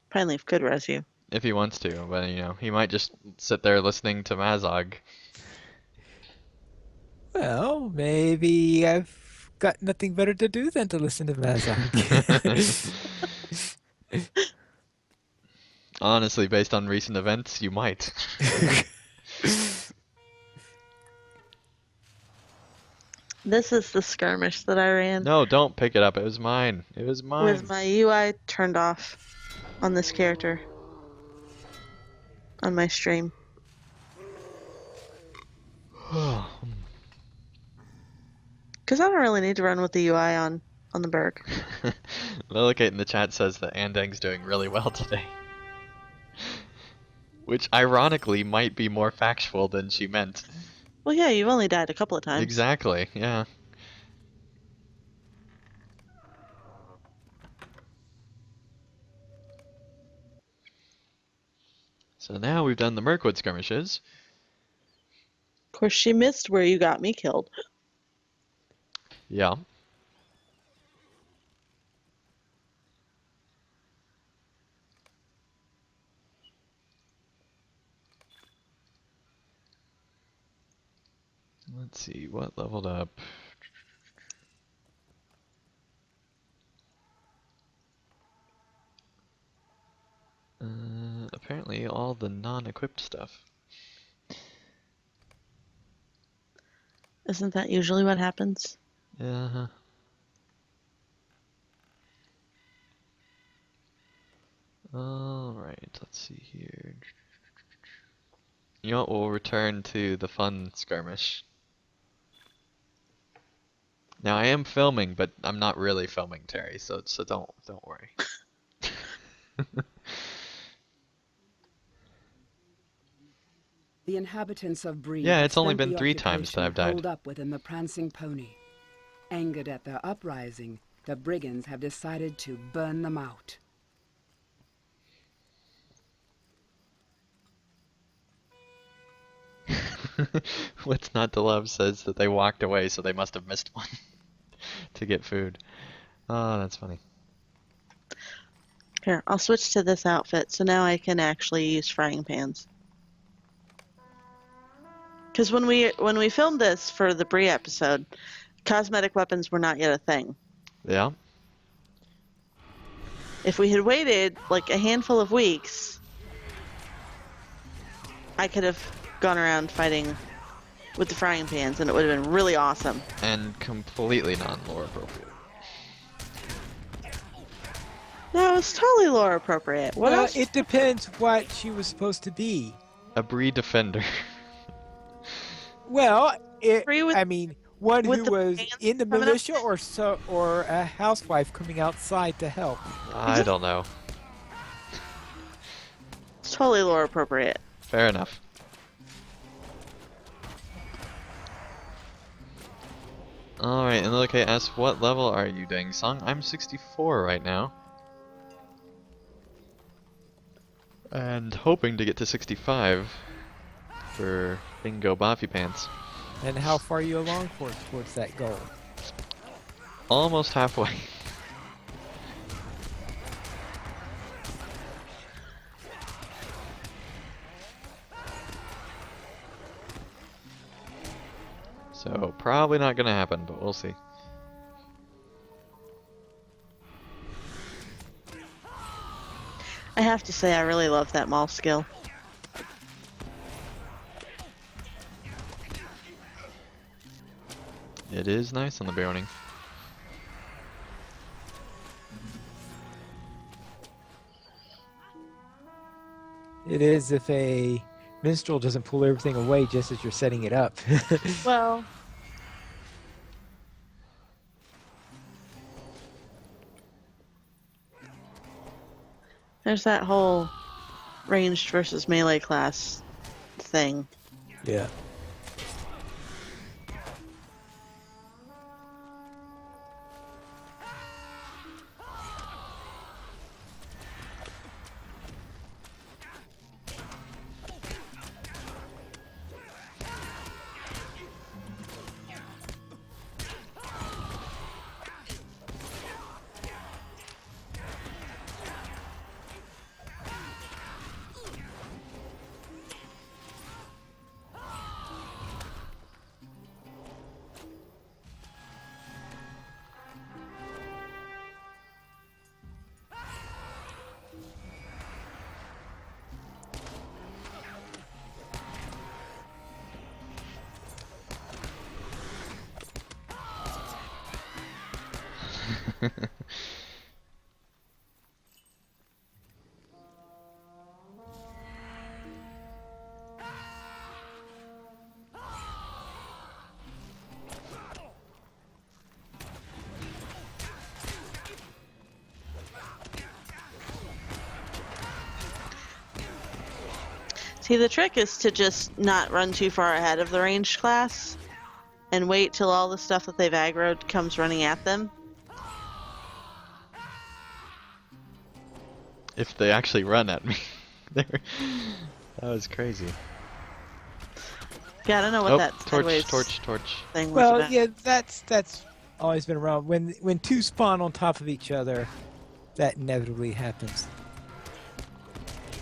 Finally could res you.
If he wants to, but you know, he might just sit there listening to Mazog.
Well, maybe I've got nothing better to do than to listen to Mazog.
Honestly, based on recent events, you might.
This is the skirmish that I ran
No, don't pick it up. It was mine. It was mine.
with my UI turned off on this character on my stream. Because I don't really need to run with the UI on the Berg.
Lillicate in the chat says that Andang's doing really well today. Which ironically might be more factual than she meant.
Well, yeah, you've only died a couple of times.
Exactly, yeah. So now we've done the Mirkwood skirmishes.
Of course, she missed where you got me killed.
Yeah. Let's see, what leveled up? Apparently all the non-equipped stuff.
Isn't that usually what happens?
Yeah. Alright, let's see here. You know what, we'll return to the fun skirmish. Now I am filming, but I'm not really filming, Terry, so don't worry.
The inhabitants of Bree
Yeah,
have
it's only
spent
been
the
3 times that
occupation
I've died.
holed up within the prancing pony. Angered at their uprising, the brigands have decided to burn them out.
What's not to love says that they walked away, so they must have missed one to get food. Oh, that's funny.
Here, I'll switch to this outfit, so now I can actually use frying pans. Because when we filmed this for the Bree episode, cosmetic weapons were not yet a thing.
Yeah.
If we had waited like a handful of weeks, I could have gone around fighting with the frying pans, and it would have been really awesome.
And completely non-lore appropriate.
No, it's totally lore appropriate. What
Well,
else?
it depends what she was supposed to be.
A Bree defender.
Well,
Bree with-
I mean, one
with
who
the
was
pants
in the
coming up?
militia or a housewife coming outside to help.
I don't know.
It's totally lore appropriate.
Fair enough. Alright, and look, asks, what level are you doing, Song? I'm 64 right now. And hoping to get to 65 for Bingo Boffy Pants.
And how far are you along towards that goal?
Almost halfway. So probably not gonna happen, but we'll see.
I have to say, I really love that maul skill.
It is nice on the Browning.
It is if a minstrel doesn't pull everything away just as you're setting it up.
Well, there's that whole ranged versus melee class thing.
Yeah.
See, the trick is to just not run too far ahead of the ranged class and wait till all the stuff that they've aggroed comes running at them.
If they actually run at me. That was crazy.
Yeah, I don't know what that sideways
torch.
thing was
Well,
about.
yeah, that's always been around. When two spawn on top of each other, that inevitably happens.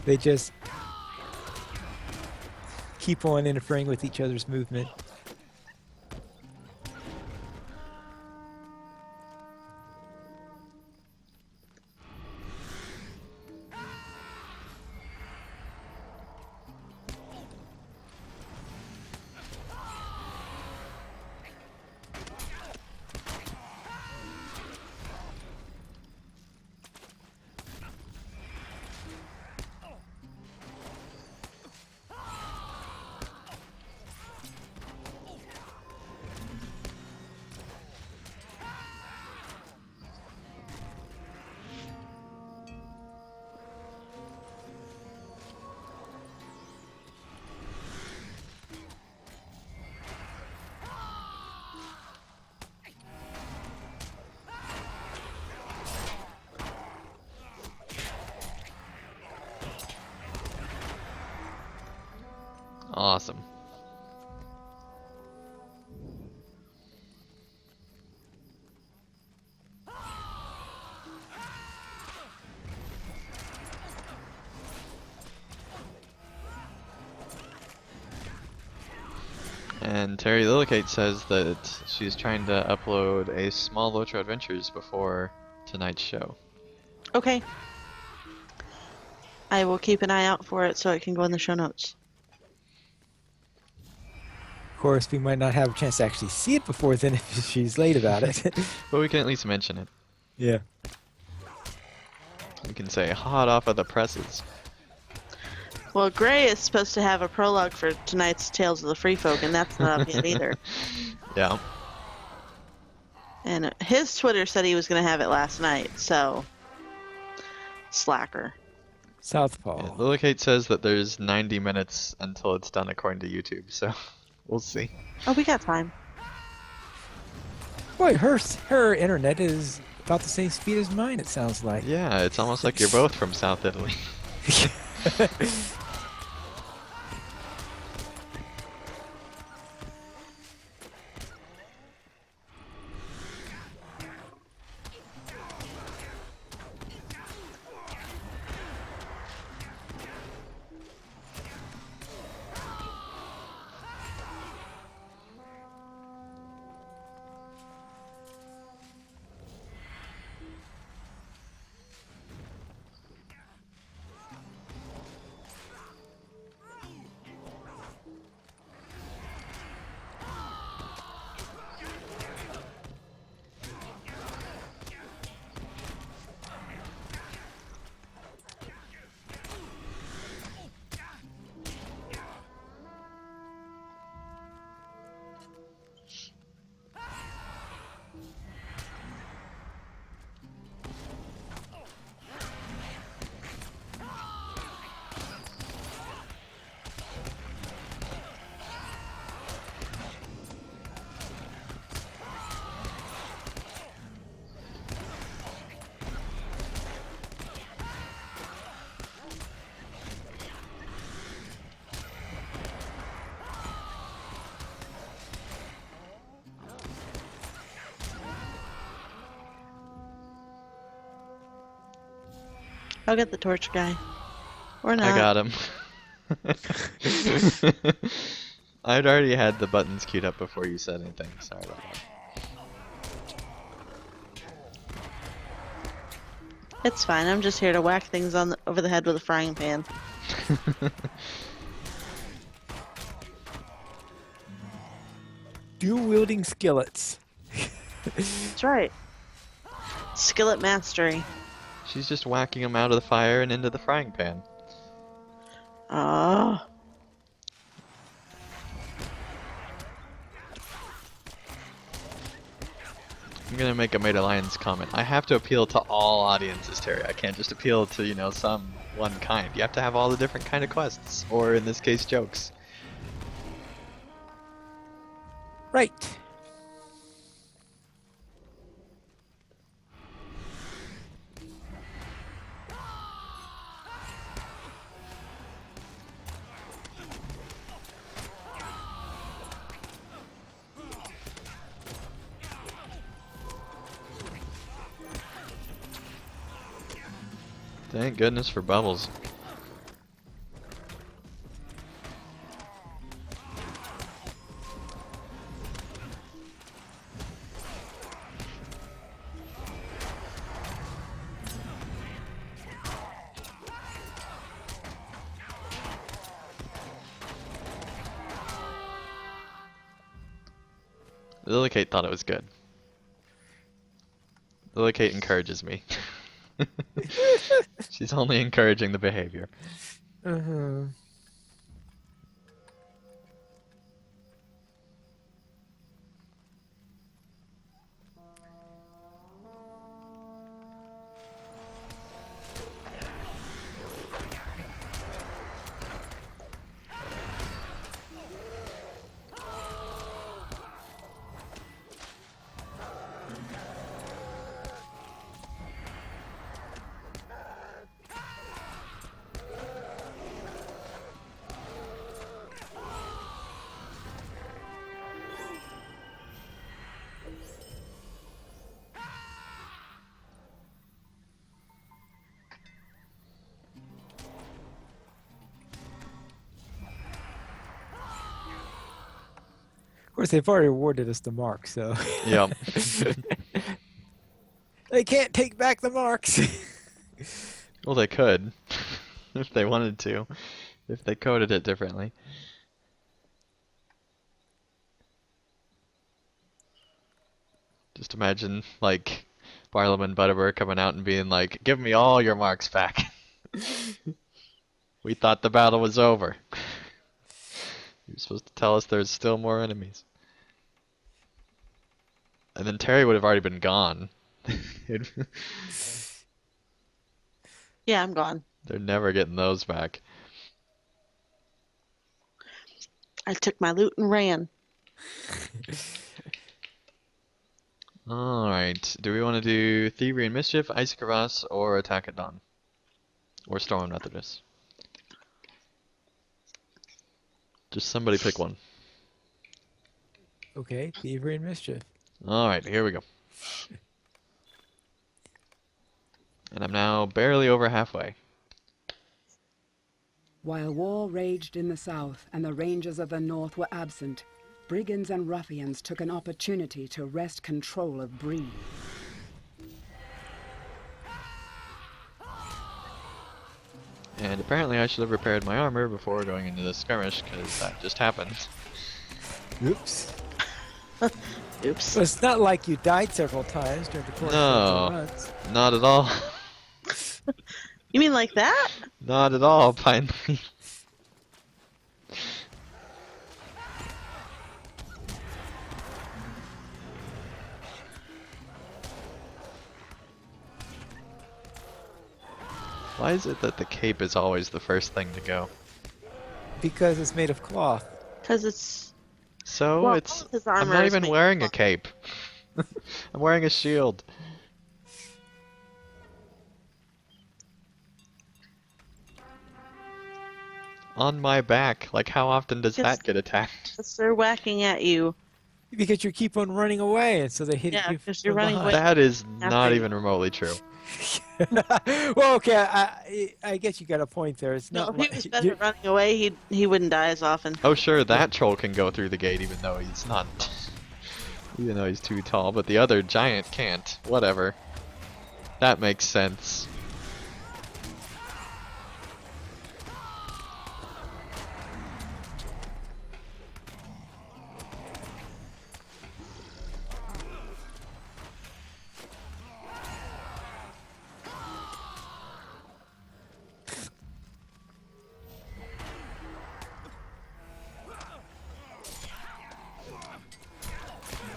They just keep on interfering with each other's movement.
Awesome. And Terry Lillicate says that she's trying to upload a small LOTRO Adventures before tonight's show.
Okay. I will keep an eye out for it so it can go in the show notes.
Of course, we might not have a chance to actually see it before then if she's late about it.
But we can at least mention it.
Yeah.
We can say hot off of the presses.
Well, Gray is supposed to have a prologue for tonight's Tales of the Free Folk, and that's not up yet either.
Yeah.
And his Twitter said he was going to have it last night, so slacker.
Southpaw.
Yeah, Lillicate says that there's 90 minutes until it's done according to YouTube, so we'll see.
Oh, we got time.
Boy, her internet is about the same speed as mine, it sounds like.
Yeah, it's almost like you're both from South Italy.
I'll get the torch guy. Or not.
I got him. I'd already had the buttons queued up before you said anything. Sorry about that.
It's fine. I'm just here to whack things over the head with a frying pan.
Dual-wielding skillets.
That's right. Skillet mastery.
She's just whacking them out of the fire and into the frying pan.
Oh.
I'm gonna make a Made Alliance comment. I have to appeal to all audiences, Terry. I can't just appeal to, you know, some one kind. You have to have all the different kind of quests, or in this case, jokes.
Right.
Thank goodness for bubbles. Lillicate thought it was good. Lillicate encourages me. She's only encouraging the behavior.
Uh-huh. Of course, they've already awarded us the mark, so
Yep.
they can't take back the marks.
Well, they could, if they wanted to, if they coded it differently. Just imagine, like, Barlam and Butterbur coming out and being like, "Give me all your marks back." We thought the battle was over. You're supposed to tell us there's still more enemies. And then Terry would have already been gone.
Yeah, I'm gone.
They're never getting those back.
I took my loot and ran.
Alright, do we want to do Thievery and Mischief, Icy Crevasse, or Attack at Dawn? Or Storm and Methedras? Just somebody pick one.
Okay, thievery and mischief.
Alright, here we go. And I'm now barely over halfway.
While war raged in the south and the rangers of the north were absent, brigands and ruffians took an opportunity to wrest control of Bree.
And apparently I should have repaired my armor before going into this skirmish, because that just happened.
Oops.
Oops.
Well, it's not like you died several times during the course of the runs.
Not at all.
You mean like that?
Not at all, finally. Why is it that the cape is always the first thing to go?
Because it's made of cloth.
Because it's...
So
Well,
it's...
all of his
I'm
armor
not
is
even
made of
wearing a
cloth.
cape. I'm wearing a shield. On my back. Like, how often does
Yes.
that get attacked?
Because they're whacking at you.
Because you keep on running away, and so they hit
Yeah,
you
'cause
from
you're running
behind.
away.
That is
After
not
you-
even remotely true.
Well, okay, I guess you got a point there. It's
No,
not
if he
like
was better at running away, he wouldn't die as often.
Oh sure, that troll can go through the gate even though he's not, even though he's too tall, but the other giant can't. Whatever. That makes sense.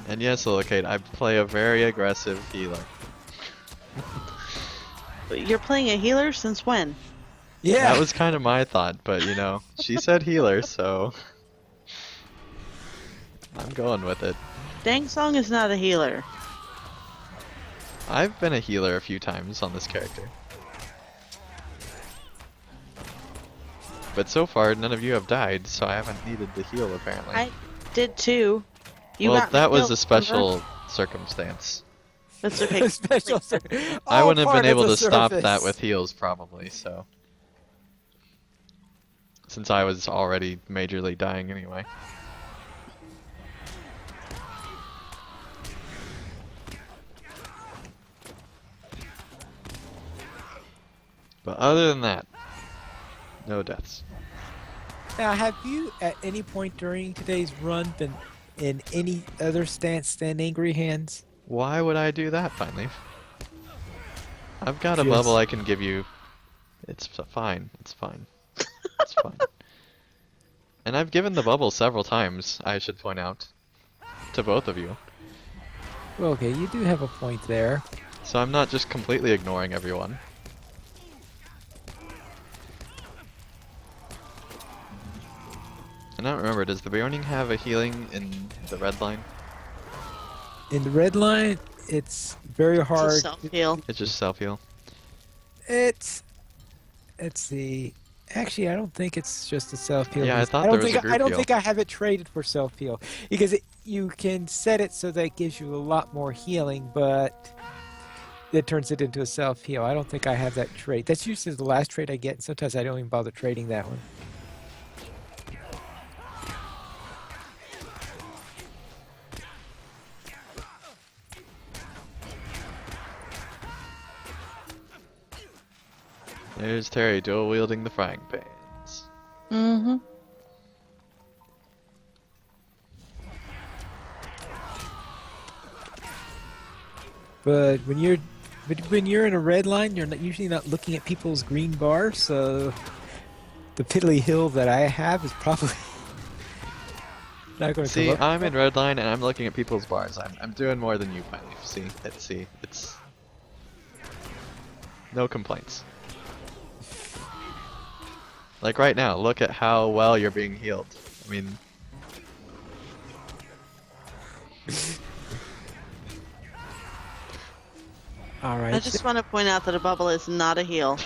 And yes, Locate, I play a very aggressive healer.
You're playing a healer since when?
yeah.
That was kind of my thought, but you know, she said healer, so I'm going with it.
Dang Song is not a healer.
I've been a healer a few times on this character. But so far, none of you have died, so I haven't needed to heal apparently.
I did too. You
Well,
got
that was
killed,
a special circumstance.
That's okay.
Special.
I wouldn't have
part
been
of
able
the
to stop that
surface.
with heals probably, so. Since I was already majorly dying anyway. But other than that, no deaths.
Now, have you at any point during today's run been in any other stance than Angry Hands?
Why would I do that, Finally? I've got a
Yes.
bubble I can give you. It's fine. It's fine. It's fine. And I've given the bubble several times, I should point out. To both of you.
Well, okay, you do have a point there.
So I'm not just completely ignoring everyone. And I don't remember, does the Burning have a healing in the red line?
In the red line, it's very hard.
Self-heal.
It's just self-heal.
It's let's see. Actually, I don't think it's just a self heal.
Yeah, I thought
don't
there was
think
a group
I don't
heal.
think I have it traded for self heal because you can set it so that it gives you a lot more healing, but it turns it into a self heal. I don't think I have that trait. That's usually the last trait I get, and sometimes I don't even bother trading that one.
There's Terry dual wielding the frying pans.
Mm-hmm.
But when you're in a red line, you're usually not looking at people's green bars, so the piddly hill that I have is probably not going to
See,
come up.
I'm in red line and I'm looking at people's bars. I'm doing more than you, Finally. See, it's no complaints. Like right now, look at how well you're being healed. I mean,
All right.
I just want to point out that a bubble is not a heal.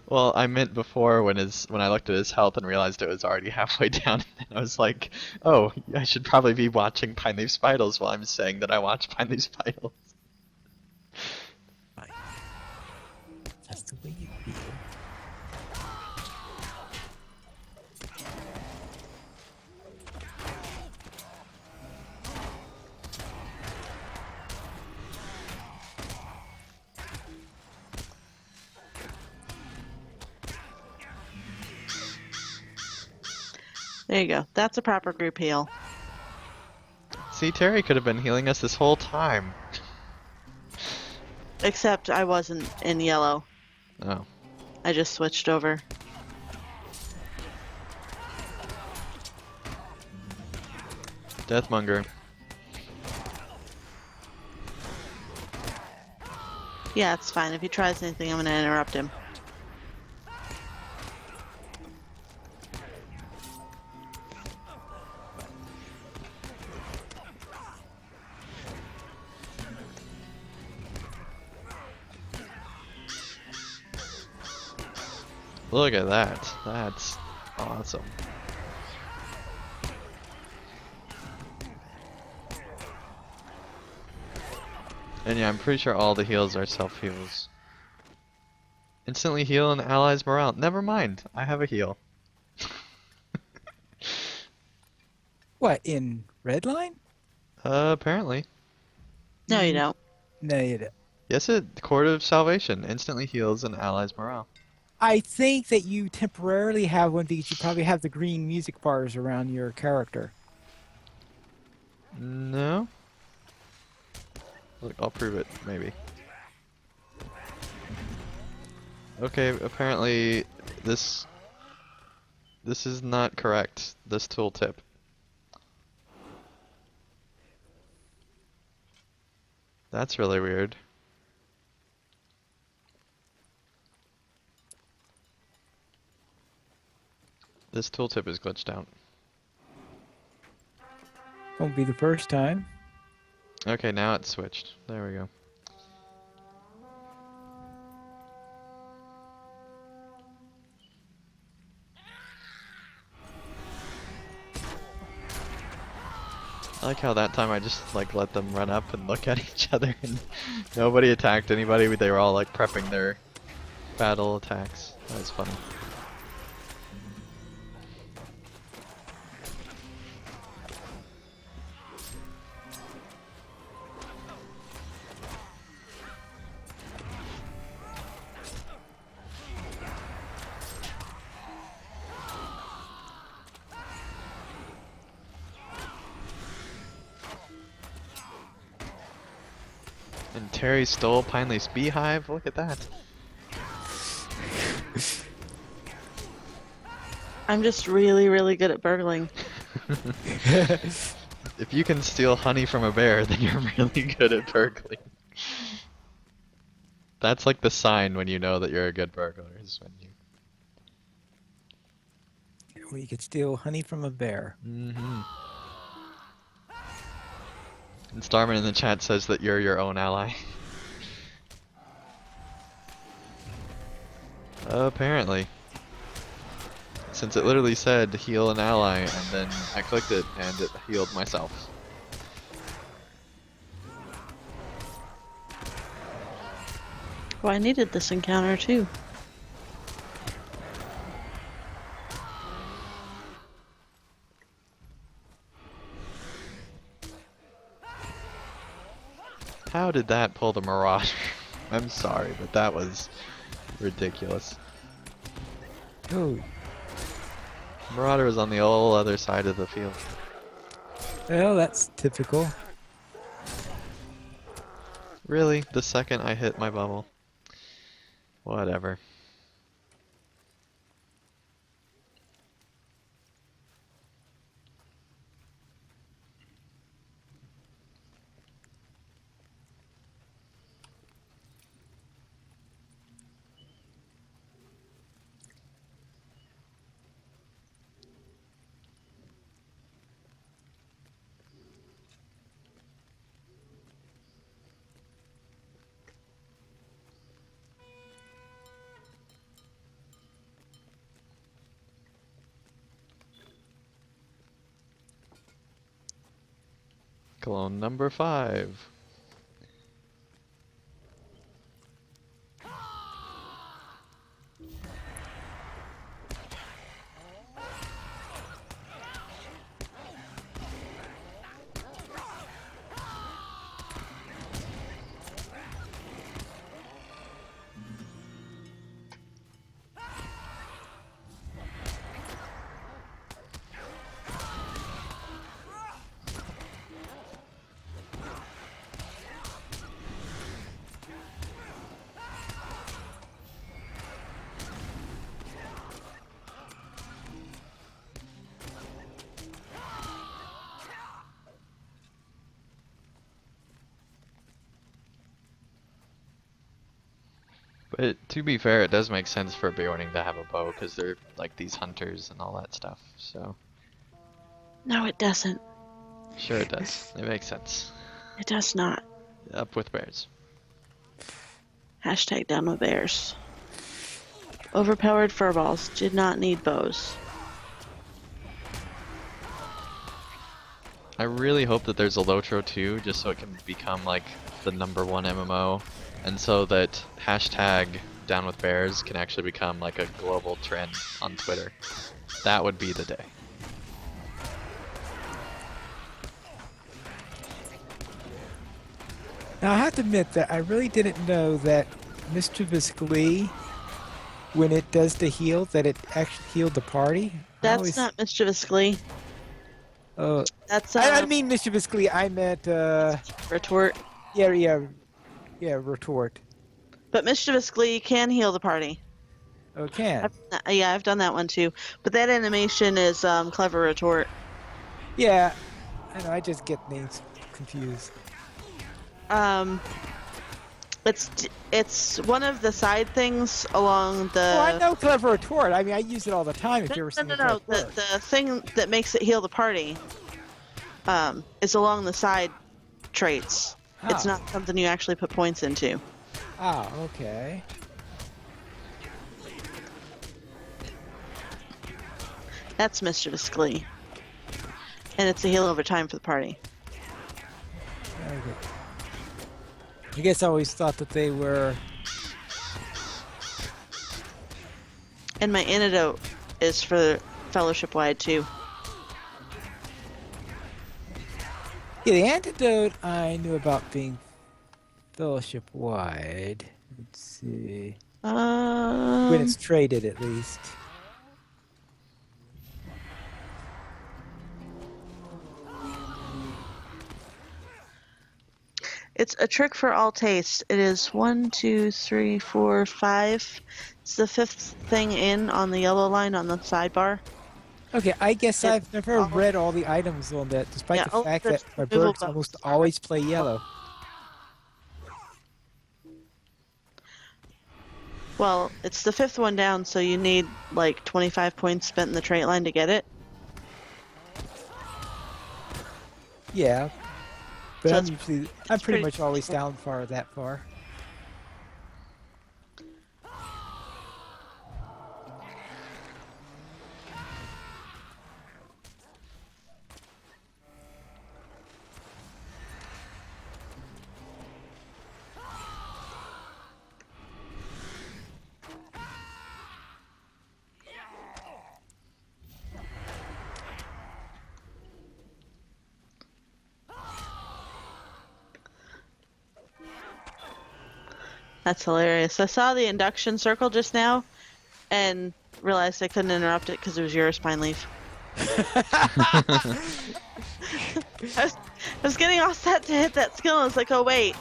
well, I meant before when I looked at his health and realized it was already halfway down, and I was like, oh, I should probably be watching Pine Leaf Vitals while I'm saying that I watch Pine Leaf Vitals.
That's the way you feel.
There you go. That's a proper group heal.
See, Terry could have been healing us this whole time.
Except I wasn't in yellow.
Oh.
I just switched over.
Deathmonger.
Yeah, it's fine. If he tries anything, I'm going to interrupt him.
Look at that. That's awesome. And yeah, I'm pretty sure all the heals are self-heals. Instantly heal an ally's morale. Never mind, I have a heal.
What, in Redline?
Apparently.
No, you don't.
No, you don't.
Yes, Court of Salvation instantly heals an ally's morale.
I think that you temporarily have one because you probably have the green music bars around your character.
No? Look, I'll prove it, maybe. Okay, apparently this is not correct, this tooltip. That's really weird. This tooltip is glitched out.
Won't be the first time.
Okay, now it's switched. There we go. I like how that time I just like let them run up and look at each other and nobody attacked anybody. They were all like prepping their battle attacks. That was funny. And Terry stole Pineley's beehive. Look at that.
I'm just really, really good at burgling.
If you can steal honey from a bear, then you're really good at burgling. That's like the sign when you know that you're a good burglar. Is when you.
Well, you could steal honey from a bear.
Mm-hmm. And Starman in the chat says that you're your own ally. Apparently. Since it literally said heal an ally, and then I clicked it and it healed myself.
Well, I needed this encounter too.
How did that pull the Marauder? I'm sorry, but that was ridiculous.
Oh,
Marauder was on the whole other side of the field.
well, that's typical.
Really? The second I hit my bubble? Whatever. Clone number 5. But to be fair, it does make sense for Beorning to have a bow, because they're like these hunters and all that stuff, so.
No, it doesn't.
Sure it does. It makes sense.
It does not.
Up with bears.
Hashtag down with bears. Overpowered furballs did not need bows.
I really hope that there's a LOTRO too, just so it can become like the #1 MMO, and so that hashtag Down with Bears can actually become like a global trend on Twitter. That would be the day.
Now I have to admit that I really didn't know that Mischievous Glee, when it does the heal, that it actually healed the party.
That's not Mischievous Glee.
Oh,
That's
I mean Mischievous Glee. I meant
Retort.
yeah, Retort.
But Mischievous Glee can heal the party.
Oh, it can.
I've done that one too. But that animation is Clever Retort.
Yeah, I know. I just get names confused.
It's one of the side things along the.
Oh, I know Clever Retort. I mean, I use it all the time. If you ever seen
No. The thing that makes it heal the party, is along the side traits. It's not something you actually put points into.
Oh, okay.
That's Mischievous Glee. And it's a heal over time for the party.
Okay. I guess I always thought that they were.
And my antidote is for fellowship wide too.
Yeah, the antidote I knew about being fellowship wide. Let's see. When it's traded, at least.
It's a trick for all taste. It is 1, 2, 3, 4, 5. It's the 5th thing in on the yellow line on the sidebar.
Okay, I guess I've never read all the items on that, despite the fact that my birds almost always play yellow.
Well, it's the 5th one down, so you need like 25 points spent in the trait line to get it.
Yeah, but
So
I'm pretty much always down that far.
That's hilarious. I saw the induction circle just now and realized I couldn't interrupt it because it was your spine leaf. I was getting all set to hit that skill and I was like, oh wait.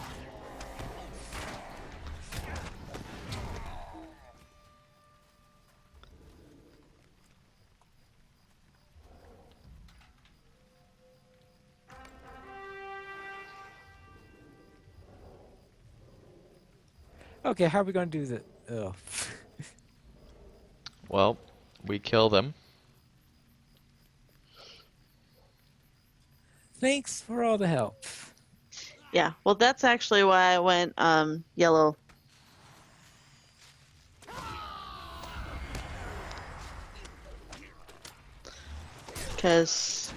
Okay, how are we going to do that? Oh.
Well, we kill them.
Thanks for all the help.
Yeah, well that's actually why I went yellow. Because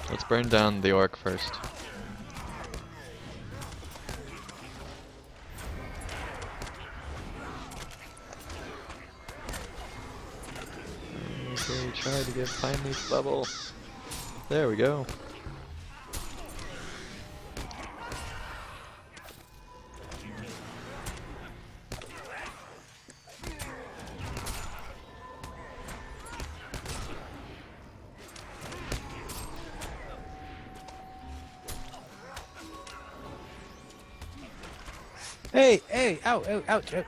Let's burn down the orc first. Okay, try to get Pine Leaf level. There we go.
Hey, ouch, ouch.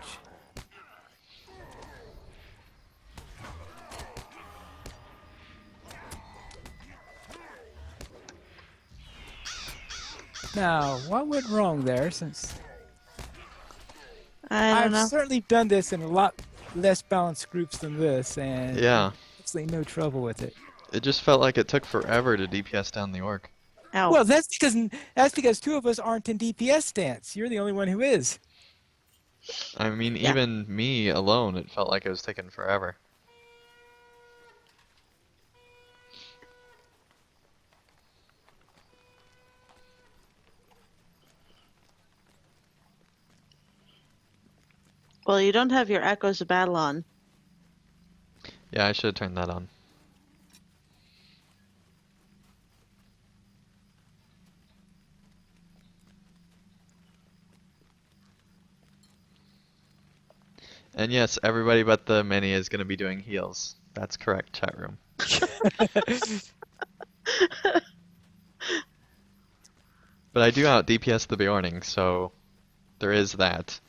Now, what went wrong there, since
I don't know.
I've certainly done this in a lot less balanced groups than this, and
Yeah.
absolutely no trouble with it.
It just felt like it took forever to DPS down the orc.
Ow.
Well, that's because two of us aren't in DPS stance. You're the only one who is.
I mean,
Yeah.
even me alone, it felt like it was taking forever.
Well, you don't have your Echoes of Battle on.
Yeah, I should have turned that on. And yes, everybody but the mini is going to be doing heals. That's correct, chat room. But I do out DPS the Bjorning, so there is that.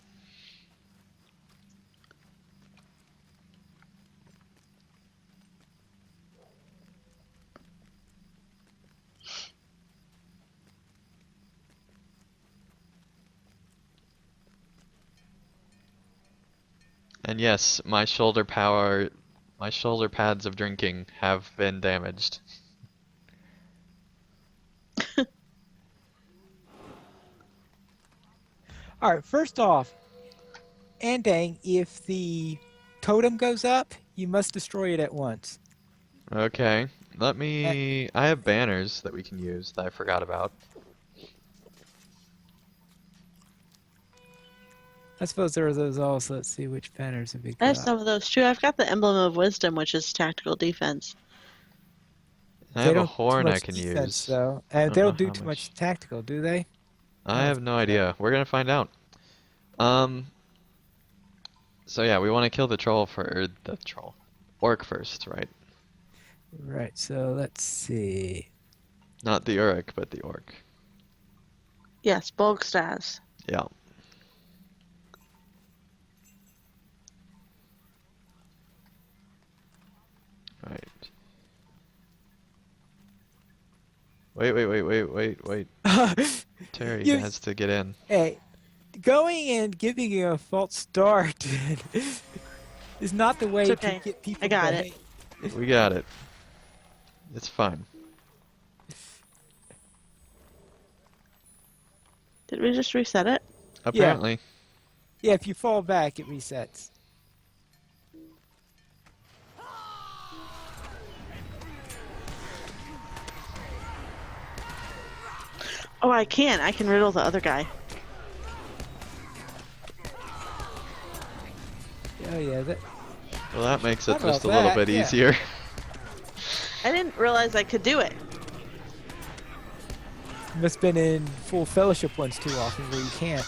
And yes, my shoulder pads of drinking have been damaged.
Alright, first off, Andang, if the totem goes up, you must destroy it at once.
Okay, let
Uh,
me... I have banners that we can use that I forgot about.
I suppose there are those also. Let's see which banners have we
I have
got.
some of those too. I've got the Emblem of Wisdom, which is tactical defense.
I
They
have a
don't do too
horn I
much
can
defense,
use.
though.
I
And
don't
they
know
don't do
how
too
much.
much tactical, do they? I
I
don't
have no
think so.
idea. We're gonna find out. So yeah, we want to kill the troll orc first, right?
Right, so let's see.
Not the Uruk, but the orc.
Yes, Bolgstaz.
Yeah. Right. Wait. Terry
You,
has to get in.
hey, going and giving you a false start is not the way
It's
to
okay.
get people
I got
to
it.
hate.
We got it. It's fine.
Did we just reset it?
Apparently.
Yeah, if you fall back, it resets.
Oh, I can. I can riddle the other guy.
Oh yeah, that.
Well, that makes it
Thought
just a
about
little
that,
bit
yeah.
easier.
I didn't realize I could do it.
You must have been in full fellowship once too often where you can't.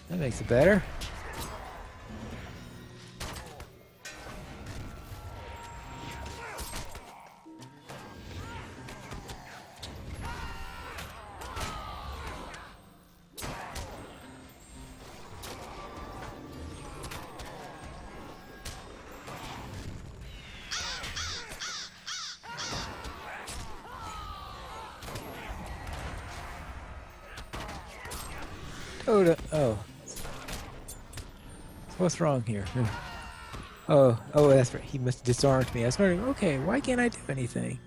That makes it better. Oh. What's wrong here? Oh, that's right. He must have disarmed me. I was wondering, okay, why can't I do anything?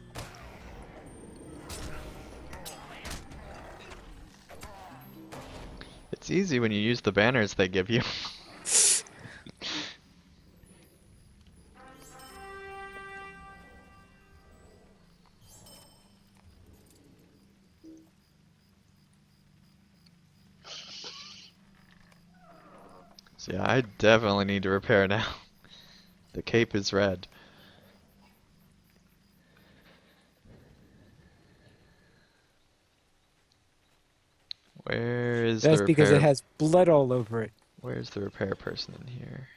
It's easy when you use the banners they give you. So yeah, I definitely need to repair now. The cape is red. Where is
That's
the
because it
repair?
has blood all over it.
Where's the repair person in here?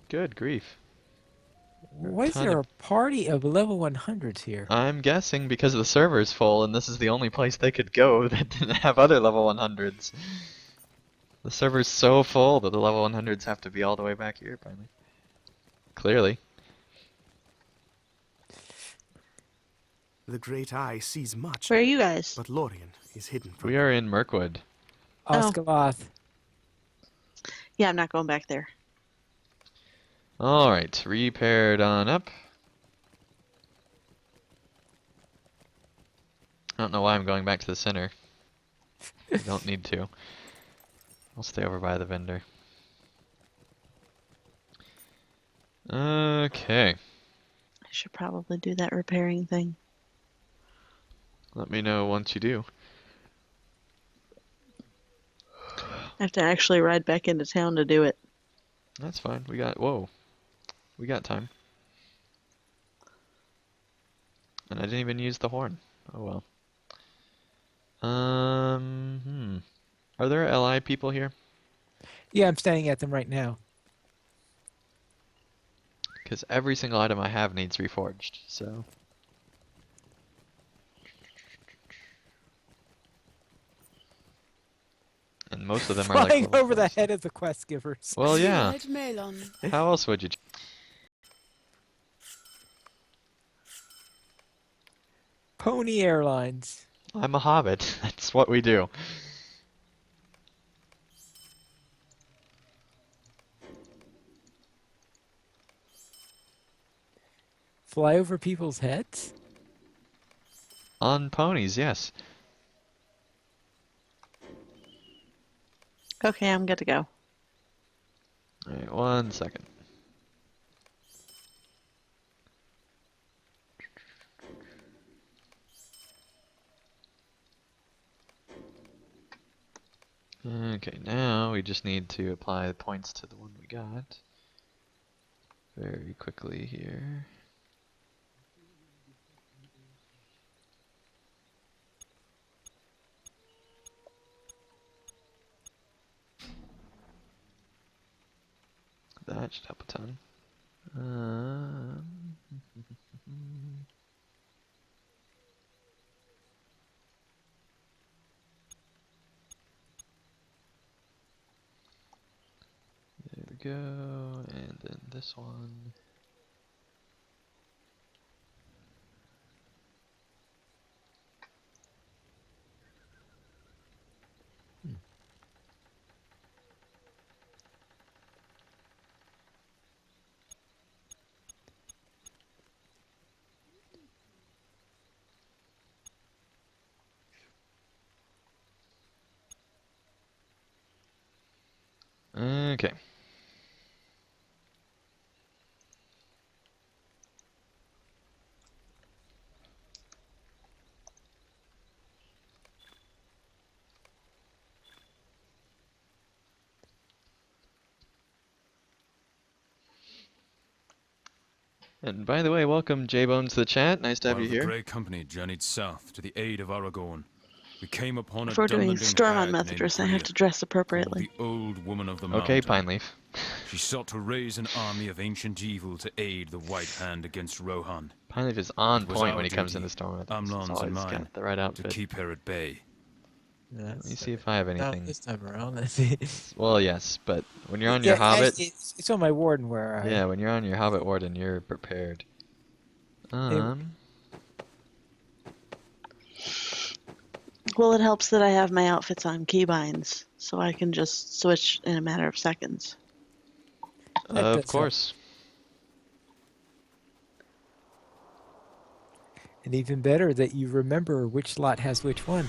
Good grief.
Why is
ton
there
of-
a party of level 100s here?
I'm guessing because the server's full and this is the only place they could go that didn't have other level 100s. The server's so full that the level 100s have to be all the way back here, apparently. Clearly.
The Great Eye sees much,
Where are you guys?
but Lorien is hidden from
We are in Mirkwood.
Oh.
Oscaloth.
Yeah, I'm not going back there.
Alright, repaired on up. I don't know why I'm going back to the center. I don't need to. I'll stay over by the vendor. Okay.
I should probably do that repairing thing.
Let me know once you do.
I have to actually ride back into town to do it.
That's fine. We got, whoa. We got time. And I didn't even use the horn. Oh well. Are there LI people here?
Yeah, I'm standing at them right now.
Because every single item I have needs reforged, so. And most of them are like
Flying
level
over the
4s.
head of the quest givers.
Well, yeah.
Red melon.
How else would you?
Pony Airlines.
I'm a hobbit. That's what we do.
Fly over people's heads?
On ponies, yes.
Okay, I'm good to go.
Alright, 1 second. Okay, now we just need to apply the points to the one we got. Very quickly here. That should help a ton. There we go, and then this one. Okay. And by the way, welcome J-Bones to the chat. Nice to have
While
you
the
here.
Grey Company journeyed south to the aid of Aragorn, we came upon
If
a
we're doing
Dunlending
Storm on
hag named
Methedras, I have
Bree,
to dress
called
appropriately.
the Old Woman of the
Okay,
Mountain.
Pineleaf.
She sought to raise an army of ancient evil to aid the White Hand against Rohan.
Pineleaf is on
It was
point
our
when he comes
duty,
into Storm. It's
Amlon's and
always
mine,
got the right
to
outfit.
keep her at bay.
Let me see if I have
Not
anything.
this time around. Let's see.
Well, yes, but when you're on your
Yeah,
Hobbit,
it's on my warden where I.
yeah, when you're on your Hobbit Warden, you're prepared.
Well, it helps that I have my outfits on keybinds, so I can just switch in a matter of seconds.
That does
Of
help.
course.
And even better that you remember which slot has which one.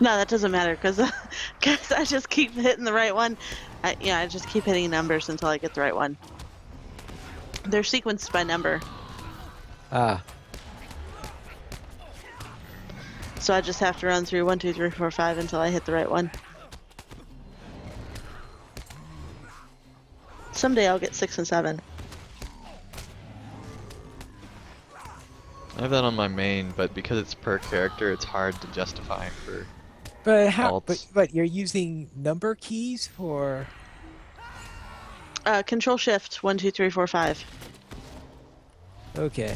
No, that doesn't matter because I just keep hitting the right one. I just keep hitting numbers until I get the right one. They're sequenced by number,
Ah,
so I just have to run through 1, 2, 3, 4, 5 until I hit the right one. Someday I'll get 6 and 7.
I have that on my main, but because it's per character, it's hard to justify for.
but how?
Alts.
But you're using number keys for.
Control Shift 1, 2, 3, 4, 5.
Okay.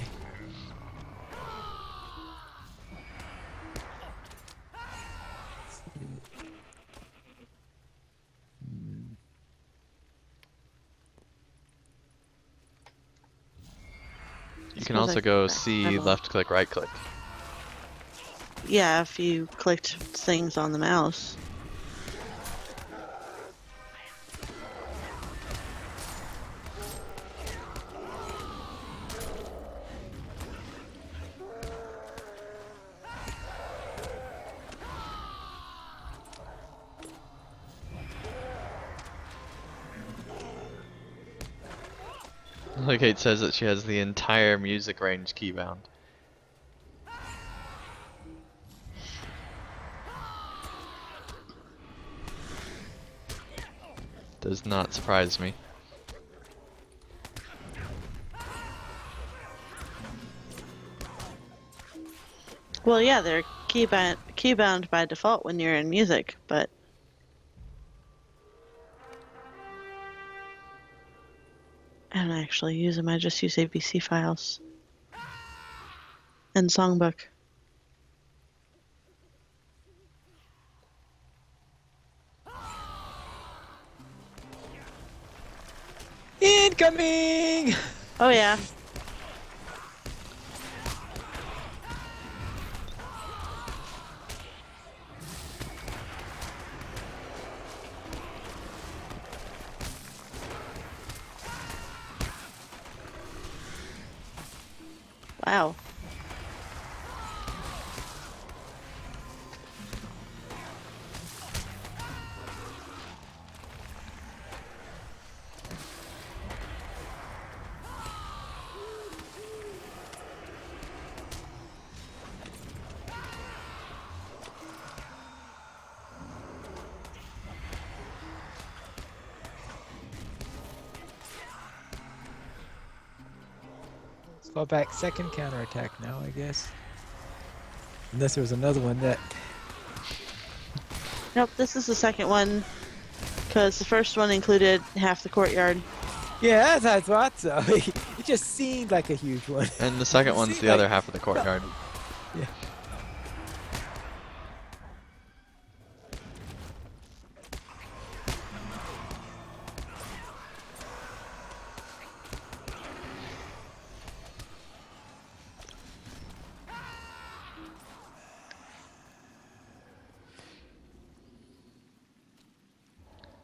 You can
Suppose I
also
could
go
back
C,
them up.
left click, right click.
Yeah, if you clicked things on the mouse.
Kate says that she has the entire music range keybound. Does not surprise me.
Well, yeah, they're keybound by default when you're in music, but I don't actually use them. I just use ABC files and songbook.
Incoming!
Oh yeah. Wow.
Let's fall back. Second counterattack now, I guess. Unless there was another one that...
Nope, this is the second one, because the first one included half the courtyard.
Yeah, I thought so. It just seemed like a huge one.
And the second one's
See,
the
like-
other half of the courtyard.
Yeah.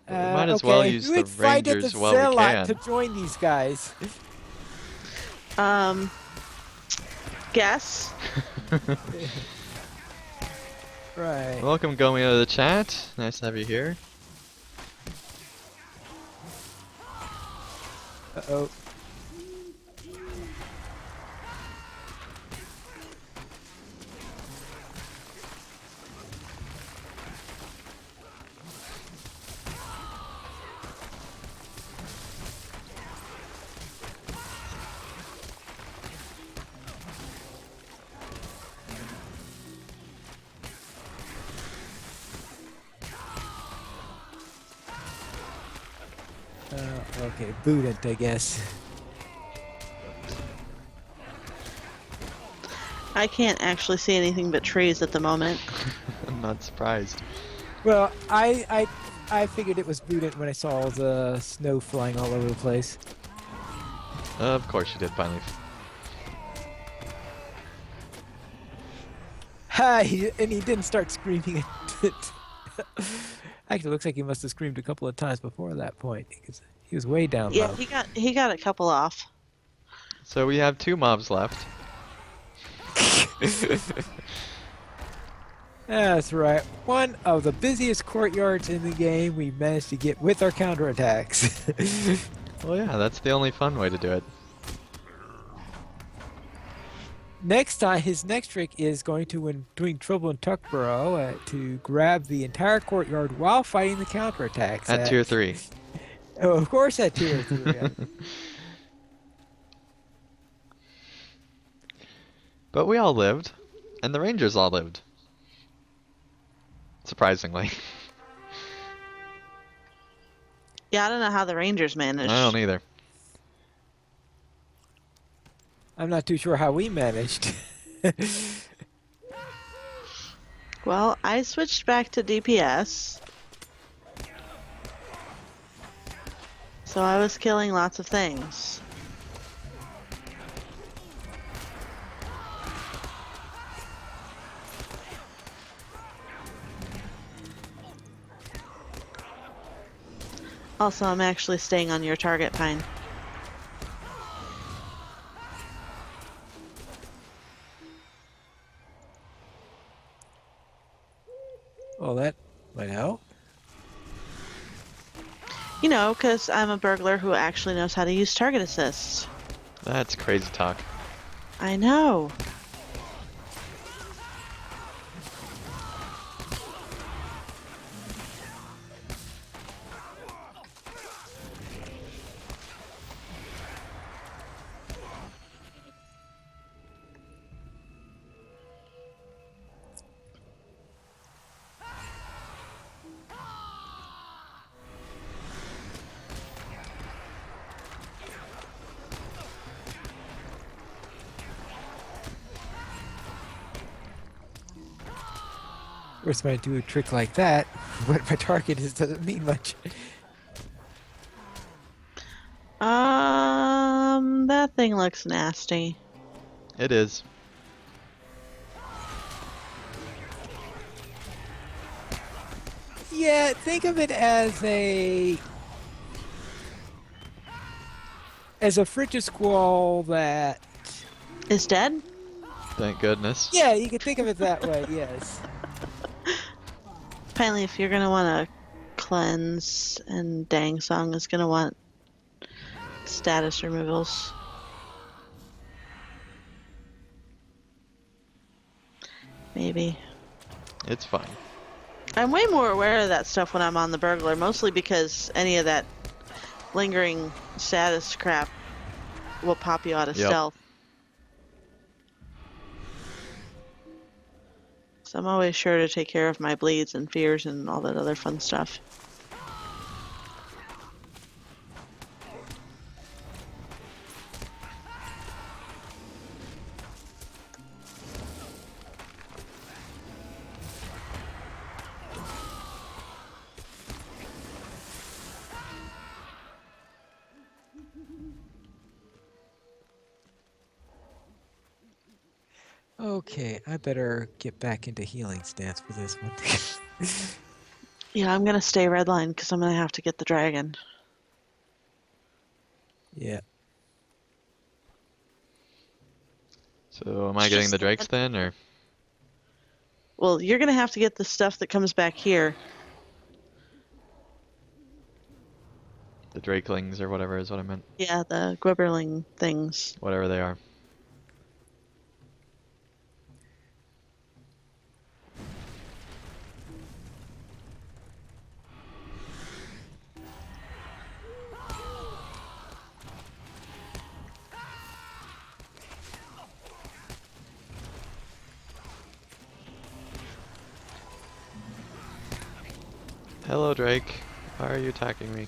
We might as well use the
We'd fight at the
Rangers while we
Zealot
can.
to join these guys.
Guess.
Right.
Welcome, Gomeo, to the chat. Nice to have you here.
Uh-oh. Okay, boot it, I guess.
I can't actually see anything but trees at the moment.
I'm not surprised.
Well, I figured it was booted when I saw all the snow flying all over the place.
Of course you did, finally.
Hi, and he didn't start screaming. Actually, it looks like he must have screamed a couple of times before that point because he was way down
Yeah,
low.
he got a couple off.
So we have 2 mobs left.
That's right. One of the busiest courtyards in the game we managed to get with our counterattacks.
Well, yeah, that's the only fun way to do it.
Next time, his next trick is going to, when doing trouble in Tuckborough, to grab the entire courtyard while fighting the counterattacks.
At tier 3.
Oh, of course, at tier 3. Yeah.
But we all lived. And the Rangers all lived. Surprisingly.
Yeah, I don't know how the Rangers managed.
I don't either.
I'm not too sure how we managed.
Well, I switched back to DPS. So I was killing lots of things. Also, I'm actually staying on your target, Pine.
Oh, that went out.
You know, because I'm a burglar who actually knows how to use target assist.
That's crazy talk.
I know.
Of course, when I do a trick like that, what my target is doesn't mean much.
That thing looks nasty.
It is.
Yeah, think of it as a frigid squall that.
Is dead?
Thank goodness.
Yeah, you can think of it that way. Yes.
Finally, if you're gonna want to cleanse, and Dang Song is gonna want status removals. Maybe.
It's fine.
I'm way more aware of that stuff when I'm on the burglar, mostly because any of that lingering status crap will pop you out of
Yep.
stealth. So I'm always sure to take care of my bleeds and fears and all that other fun stuff.
Okay, I better get back into healing stance for this one.
Yeah, I'm gonna stay redline because I'm gonna have to get the dragon.
Yeah.
So am I getting the drakes then, or?
Well, you're gonna have to get the stuff that comes back here.
The drakelings or whatever is what I meant.
Yeah, the Gwibberling things.
Whatever they are. Hello, Drake. Why are you attacking me?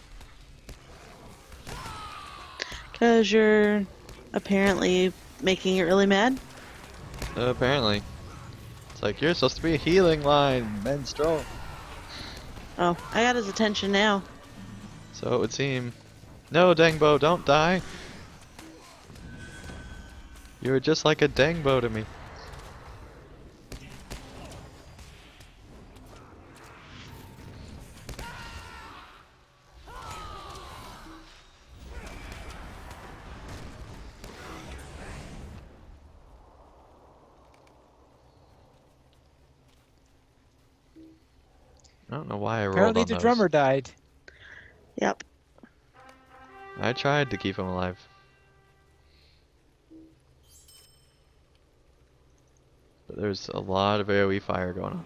Because you're apparently making it really mad.
Apparently. It's like, you're supposed to be a healing line, Minstrel.
Oh, I got his attention now.
So it would seem. No, Dangbo, don't die. You were just like a Dangbo to me. I don't know why I rolled
Apparently
on
the
those.
drummer died.
Yep.
I tried to keep him alive. But there's a lot of AoE fire going on.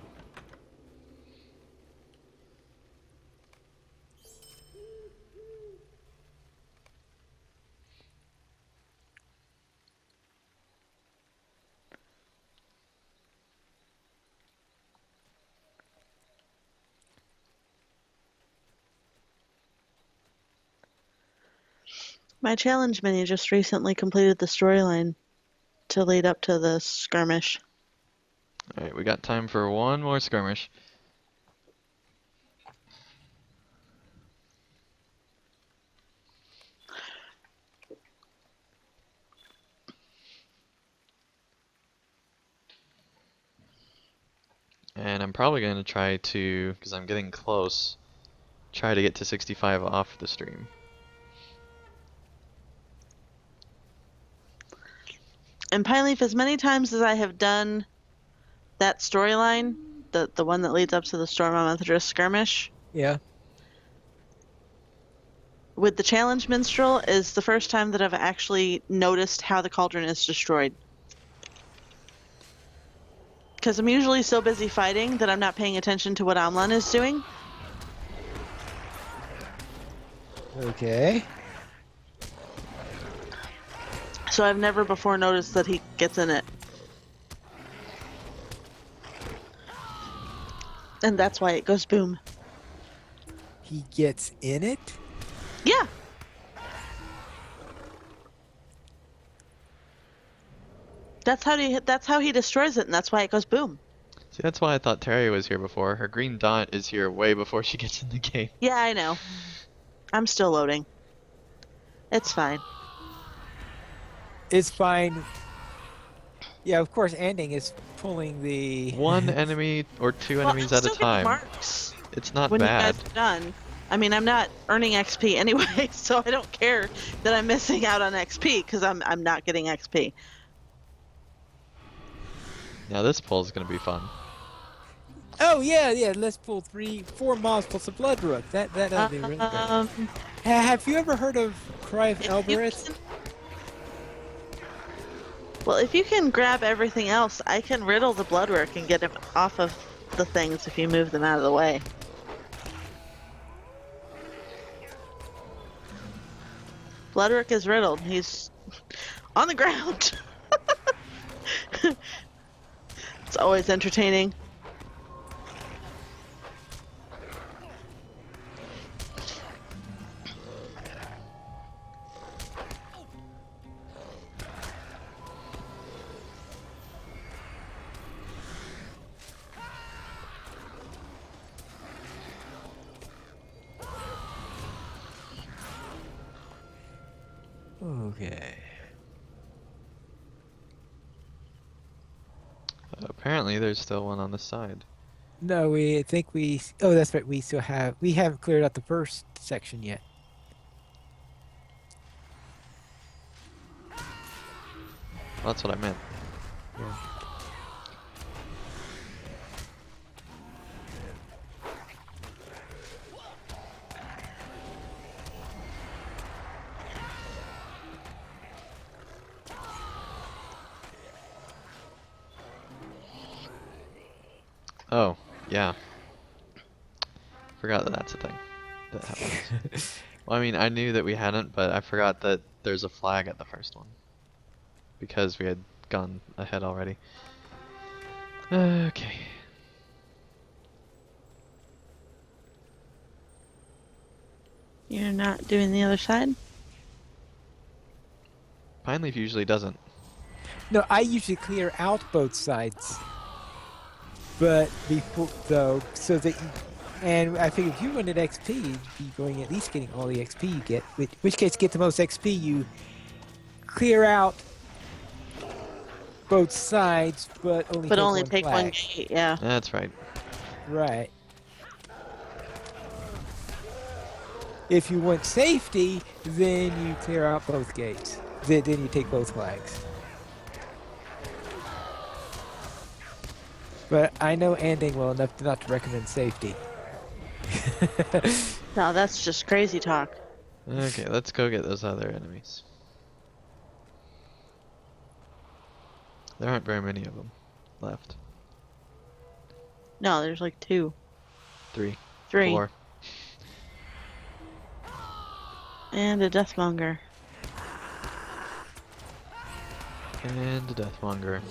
My challenge mini just recently completed the storyline to lead up to the skirmish.
Alright, we got time for one more skirmish. And I'm probably going to try to, because I'm getting close, try to get to 65 off the stream.
And Pine Leaf, as many times as I have done that storyline, the one that leads up to the Storm on Methedras skirmish,
Yeah.
with the challenge minstrel is the first time that I've actually noticed how the cauldron is destroyed. Because I'm usually so busy fighting that I'm not paying attention to what Amlan is doing.
Okay.
So I've never before noticed that he gets in it. And that's why it goes boom.
He gets in it?
Yeah. That's how he destroys it, and that's why it goes boom.
See, that's why I thought Terry was here before. Her green dot is here way before she gets in the game.
Yeah, I know. I'm still loading. It's fine.
It's fine. Yeah, of course, Anding is pulling the...
One enemy or two
Well,
enemies
I'm
at a
still getting
time.
marks
It's not
when
bad.
you guys are done. I mean, I'm not earning XP anyway, so I don't care that I'm missing out on XP because I'm not getting XP.
Now this pull is gonna be fun.
Oh, yeah, let's pull 4 miles plus a blood rook. That'll be really good. Have you ever heard of Cry of Elbereth?
Well, if you can grab everything else, I can riddle the bloodwork and get him off of the things if you move them out of the way. Bloodwork is riddled. He's on the ground. It's always entertaining.
Okay.
Apparently there's still one on the side.
No, I think we... Oh, that's right. We haven't cleared out the first section yet.
That's what I meant.
Yeah.
Oh, yeah. Forgot that that's a thing that happens. Well, I mean, I knew that we hadn't, but I forgot that there's a flag at the first one. Because we had gone ahead already. Okay.
You're not doing the other side?
Pineleaf usually doesn't.
No, I usually clear out both sides. But before, though, so that you... And I figure if you wanted XP, you'd be going at least getting all the XP you get. In which case, to get the most XP, you clear out both sides, but only
take
flag.
one gate, yeah.
That's right.
Right. If you want safety, then you clear out both gates. Then you take both flags. But I know Anding well enough not to recommend safety.
No, that's just crazy talk.
Okay, let's go get those other enemies. There aren't very many of them left.
No, there's like 2.
3.
3.
4.
And a Deathmonger.
And a Deathmonger.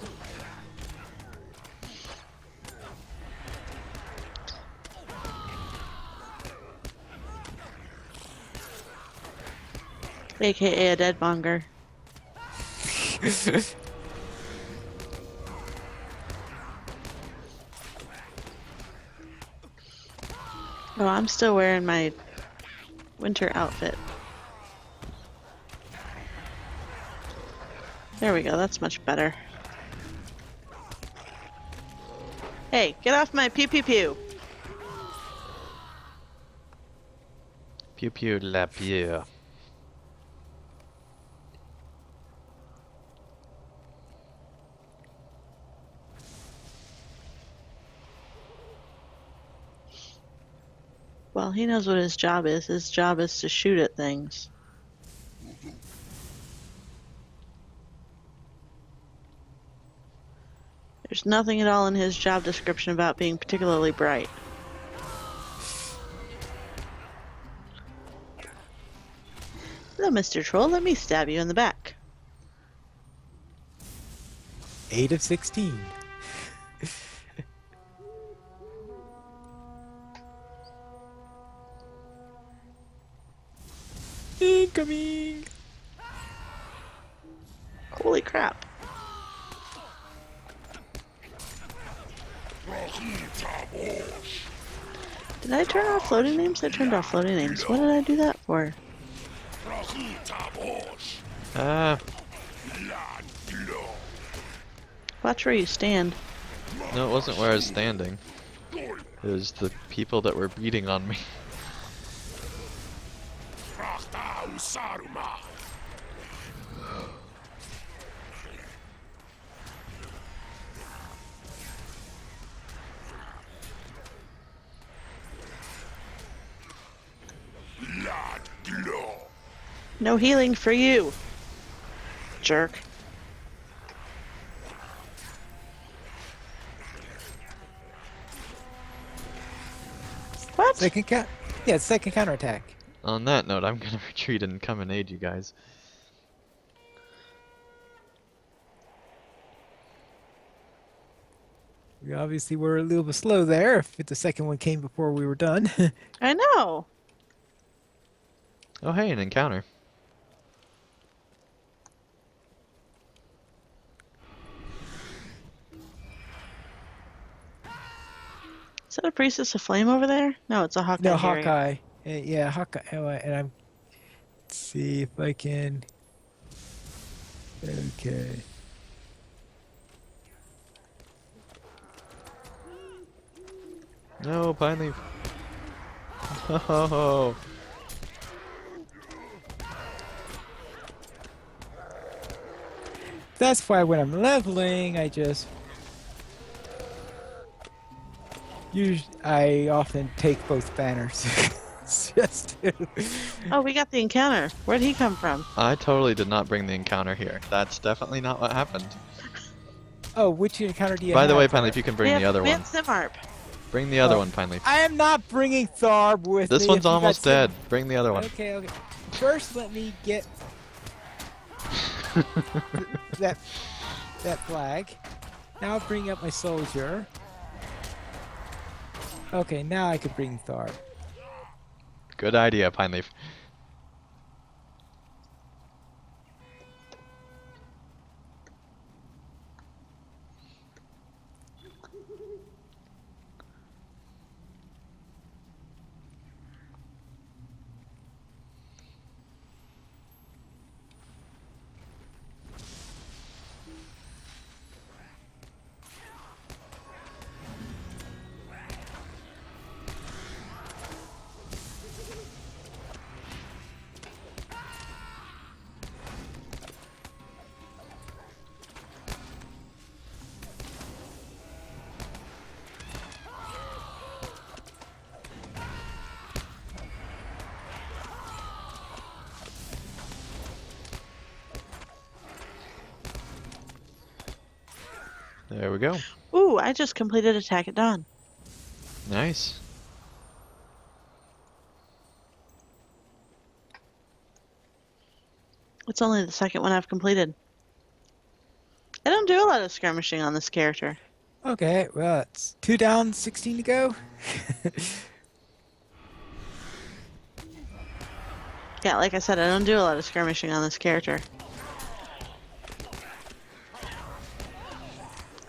AKA a Deadmonger. Oh, I'm still wearing my winter outfit. There we go, that's much better. Hey, get off my pew pew pew!
Pew pew la pew.
Well, he knows what his job is. His job is to shoot at things. There's nothing at all in his job description about being particularly bright. Hello, Mr. Troll. Let me stab you in the back.
8 of 16. Incoming!
Holy crap. Did I turn off floating names? I turned off floating names. What did I do that for? Watch where you stand.
No, it wasn't where I was standing. It was the people that were beating on me.
No healing for you, jerk. What?
Second counterattack.
On that note, I'm gonna retreat and come and aid you guys.
We obviously were a little bit slow there. If the second one came before we were done.
I know.
Oh hey, an encounter.
Is that a priestess of flame over there? No, it's a Hawkeye.
No,
Harrier.
Hawkeye. Yeah, Hawkeye. Oh, and I'm. Let's see if I can. Okay.
No, pine leaf. Oh.
That's why when I'm leveling, I just. I often take both banners. Just to...
Oh, we got the encounter. Where'd he come from?
I totally did not bring the encounter here. That's definitely not what happened.
Oh, which encounter do you
By
have?
the way, Pine Leaf, you can bring the other
we
one.
have Simarp.
Bring the other one, Pine Leaf.
I am not bringing Tharb with me.
This one's
if you got
almost
some-
dead. Bring the other one.
Okay. First, let me get that flag. Now I'll bring up my soldier. Okay, now I can bring Tharb.
Good idea, Pine Leaf. There we go.
Ooh, I just completed Attack at Dawn.
Nice.
It's only the second one I've completed. I don't do a lot of skirmishing on this character.
Okay, well, it's 2 down, 16 to go.
Yeah, like I said, I don't do a lot of skirmishing on this character.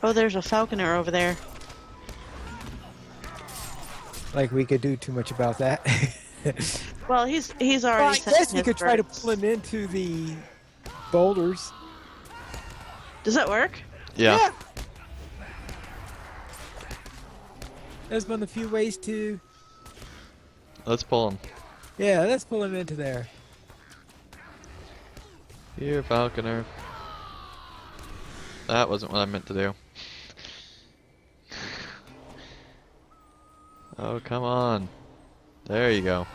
Oh, there's a falconer over there.
Like we could do too much about that.
Well, he's
Well,
already
I
sent
guess we
his
could try to
birds.
pull him into the boulders.
Does that work?
Yeah.
That's one of the few ways to.
Let's pull him.
Yeah, let's pull him into there.
Here, Falconer. That wasn't what I meant to do. Oh, come on. There you go.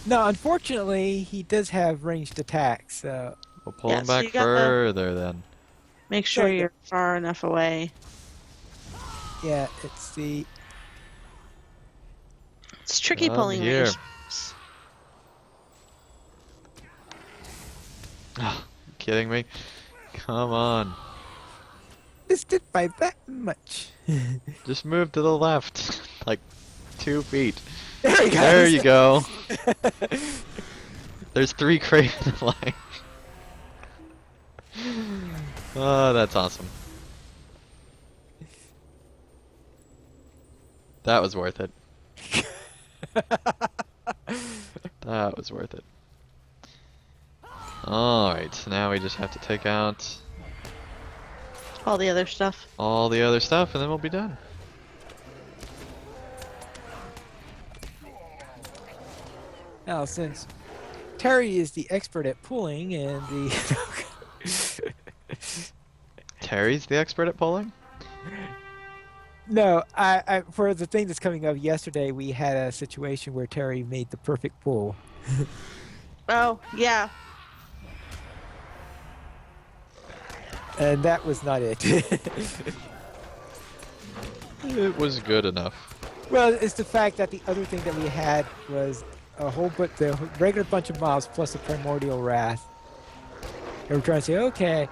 No, unfortunately, he does have ranged attacks, so...
We'll pull
Yeah,
him
so
back
you gotta-
further then.
Make sure
Sorry.
you're far enough away.
Yeah, it's the...
It's tricky
Come
pulling
here.
range.
Oh, you kidding me? Come on.
Missed it by that much.
Just move to the left. Like 2 feet.
There he goes.
There you go. There's 3 Craven alive. Oh, that's awesome. That was worth it. That was worth it. Alright, so now we just have to take out
All the other stuff.
all the other stuff and then we'll be done.
Now, since Terry is the expert at pulling and the...
Terry's the expert at pulling?
No, I for the thing that's coming up yesterday, we had a situation where Terry made the perfect pull.
Oh, yeah.
And that was not it.
It was good enough.
Well, it's the fact that the other thing that we had was a whole the regular bunch of mobs plus the primordial wrath. And we're trying to say, okay.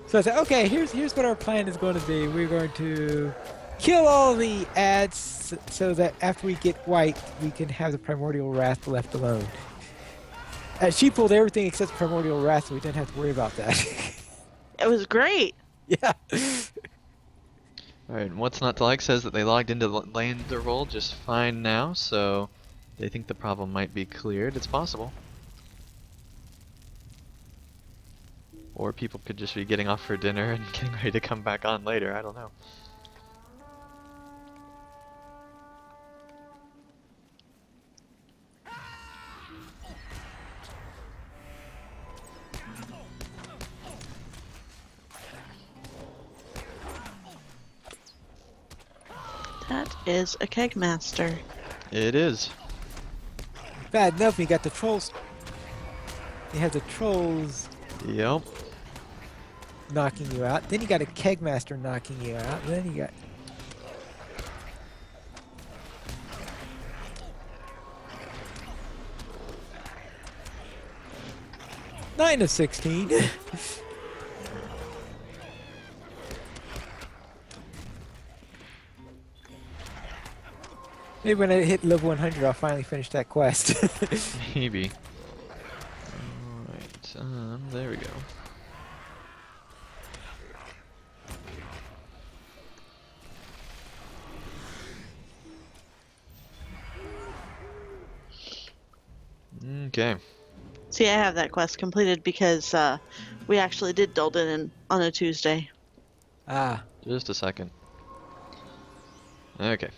So I said, okay, here's what our plan is going to be. We're going to kill all the ads so that after we get white, we can have the primordial wrath left alone. And she pulled everything except the primordial wrath, so we didn't have to worry about that.
It was great.
Yeah.
Alright, What's Not to Like says that they logged into the lander roll just fine now, so they think the problem might be cleared. It's possible. Or people could just be getting off for dinner and getting ready to come back on later, I don't know.
That is a keg master.
It is.
Bad enough, we got the trolls. You have the trolls
Yep.
knocking you out. Then you got a keg master knocking you out. Then you got... Nine of 16. Maybe when I hit level 100, I'll finally finish that quest.
Maybe. Alright, there we go. Okay.
See, I have that quest completed because we actually did Dolden on a Tuesday.
Ah.
Just a second. Okay.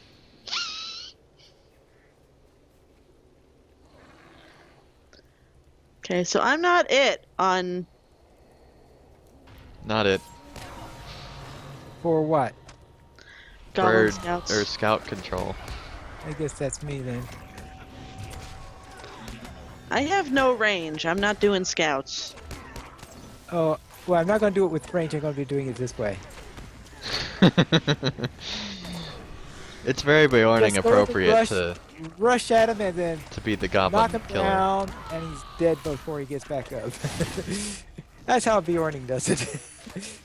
Okay, so I'm not it on...
Not it.
For what?
Goblin
Bird
Scouts.
or scout control.
I guess that's me then.
I have no range. I'm not doing scouts.
Oh, well, I'm not going to do it with range. I'm going to be doing it this way.
It's very Bjorning
Just go
appropriate
rush at him and then
to be the
knock
goblin
him
killer.
down, and he's dead before he gets back up. That's how Bjorning does it.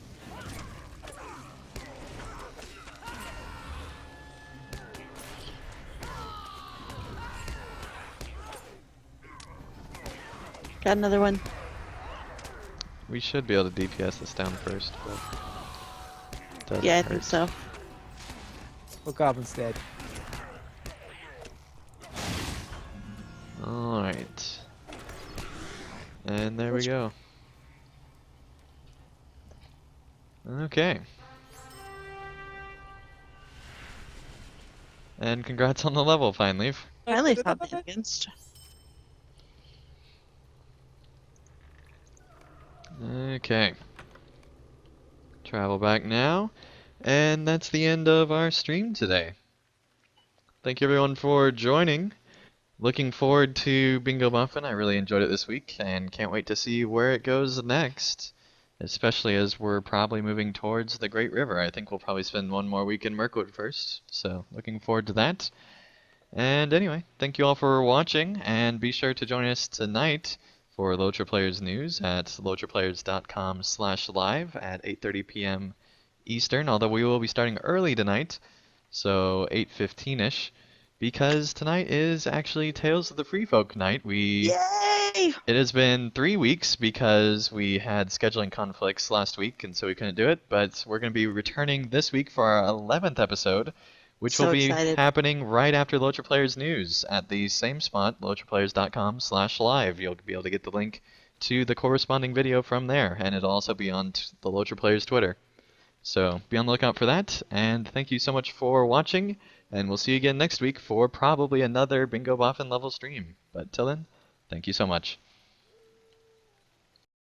Got another one.
We should be able to DPS this down first, but doesn't
Yeah, I
hurt.
think so.
Well, Goblin's dead.
Alright. And there we go. Okay. And congrats on the level, Fine Leaf.
Finally found the against.
Okay. Travel back now. And that's the end of our stream today. Thank you everyone for joining. Looking forward to Bingo Boffin. I really enjoyed it this week and can't wait to see where it goes next. Especially as we're probably moving towards the Great River. I think we'll probably spend one more week in Mirkwood first. So looking forward to that. And anyway, thank you all for watching, and be sure to join us tonight for LOTRO Players News at lotraplayers.com/live at 8:30 p.m. Eastern, although we will be starting early tonight, so 8:15ish, because tonight is actually Tales of the Free Folk night.
Yay!
It has been 3 weeks because we had scheduling conflicts last week, and so we couldn't do it, but we're going to be returning this week for our 11th episode, which
So
will be
excited.
happening right after LOTRO Players News at the same spot, lotraplayers.com/live. You'll be able to get the link to the corresponding video from there, and it'll also be on the LOTRO Players Twitter. So be on the lookout for that, and thank you so much for watching, and we'll see you again next week for probably another Bingo Boffin level stream. But till then, thank you so much.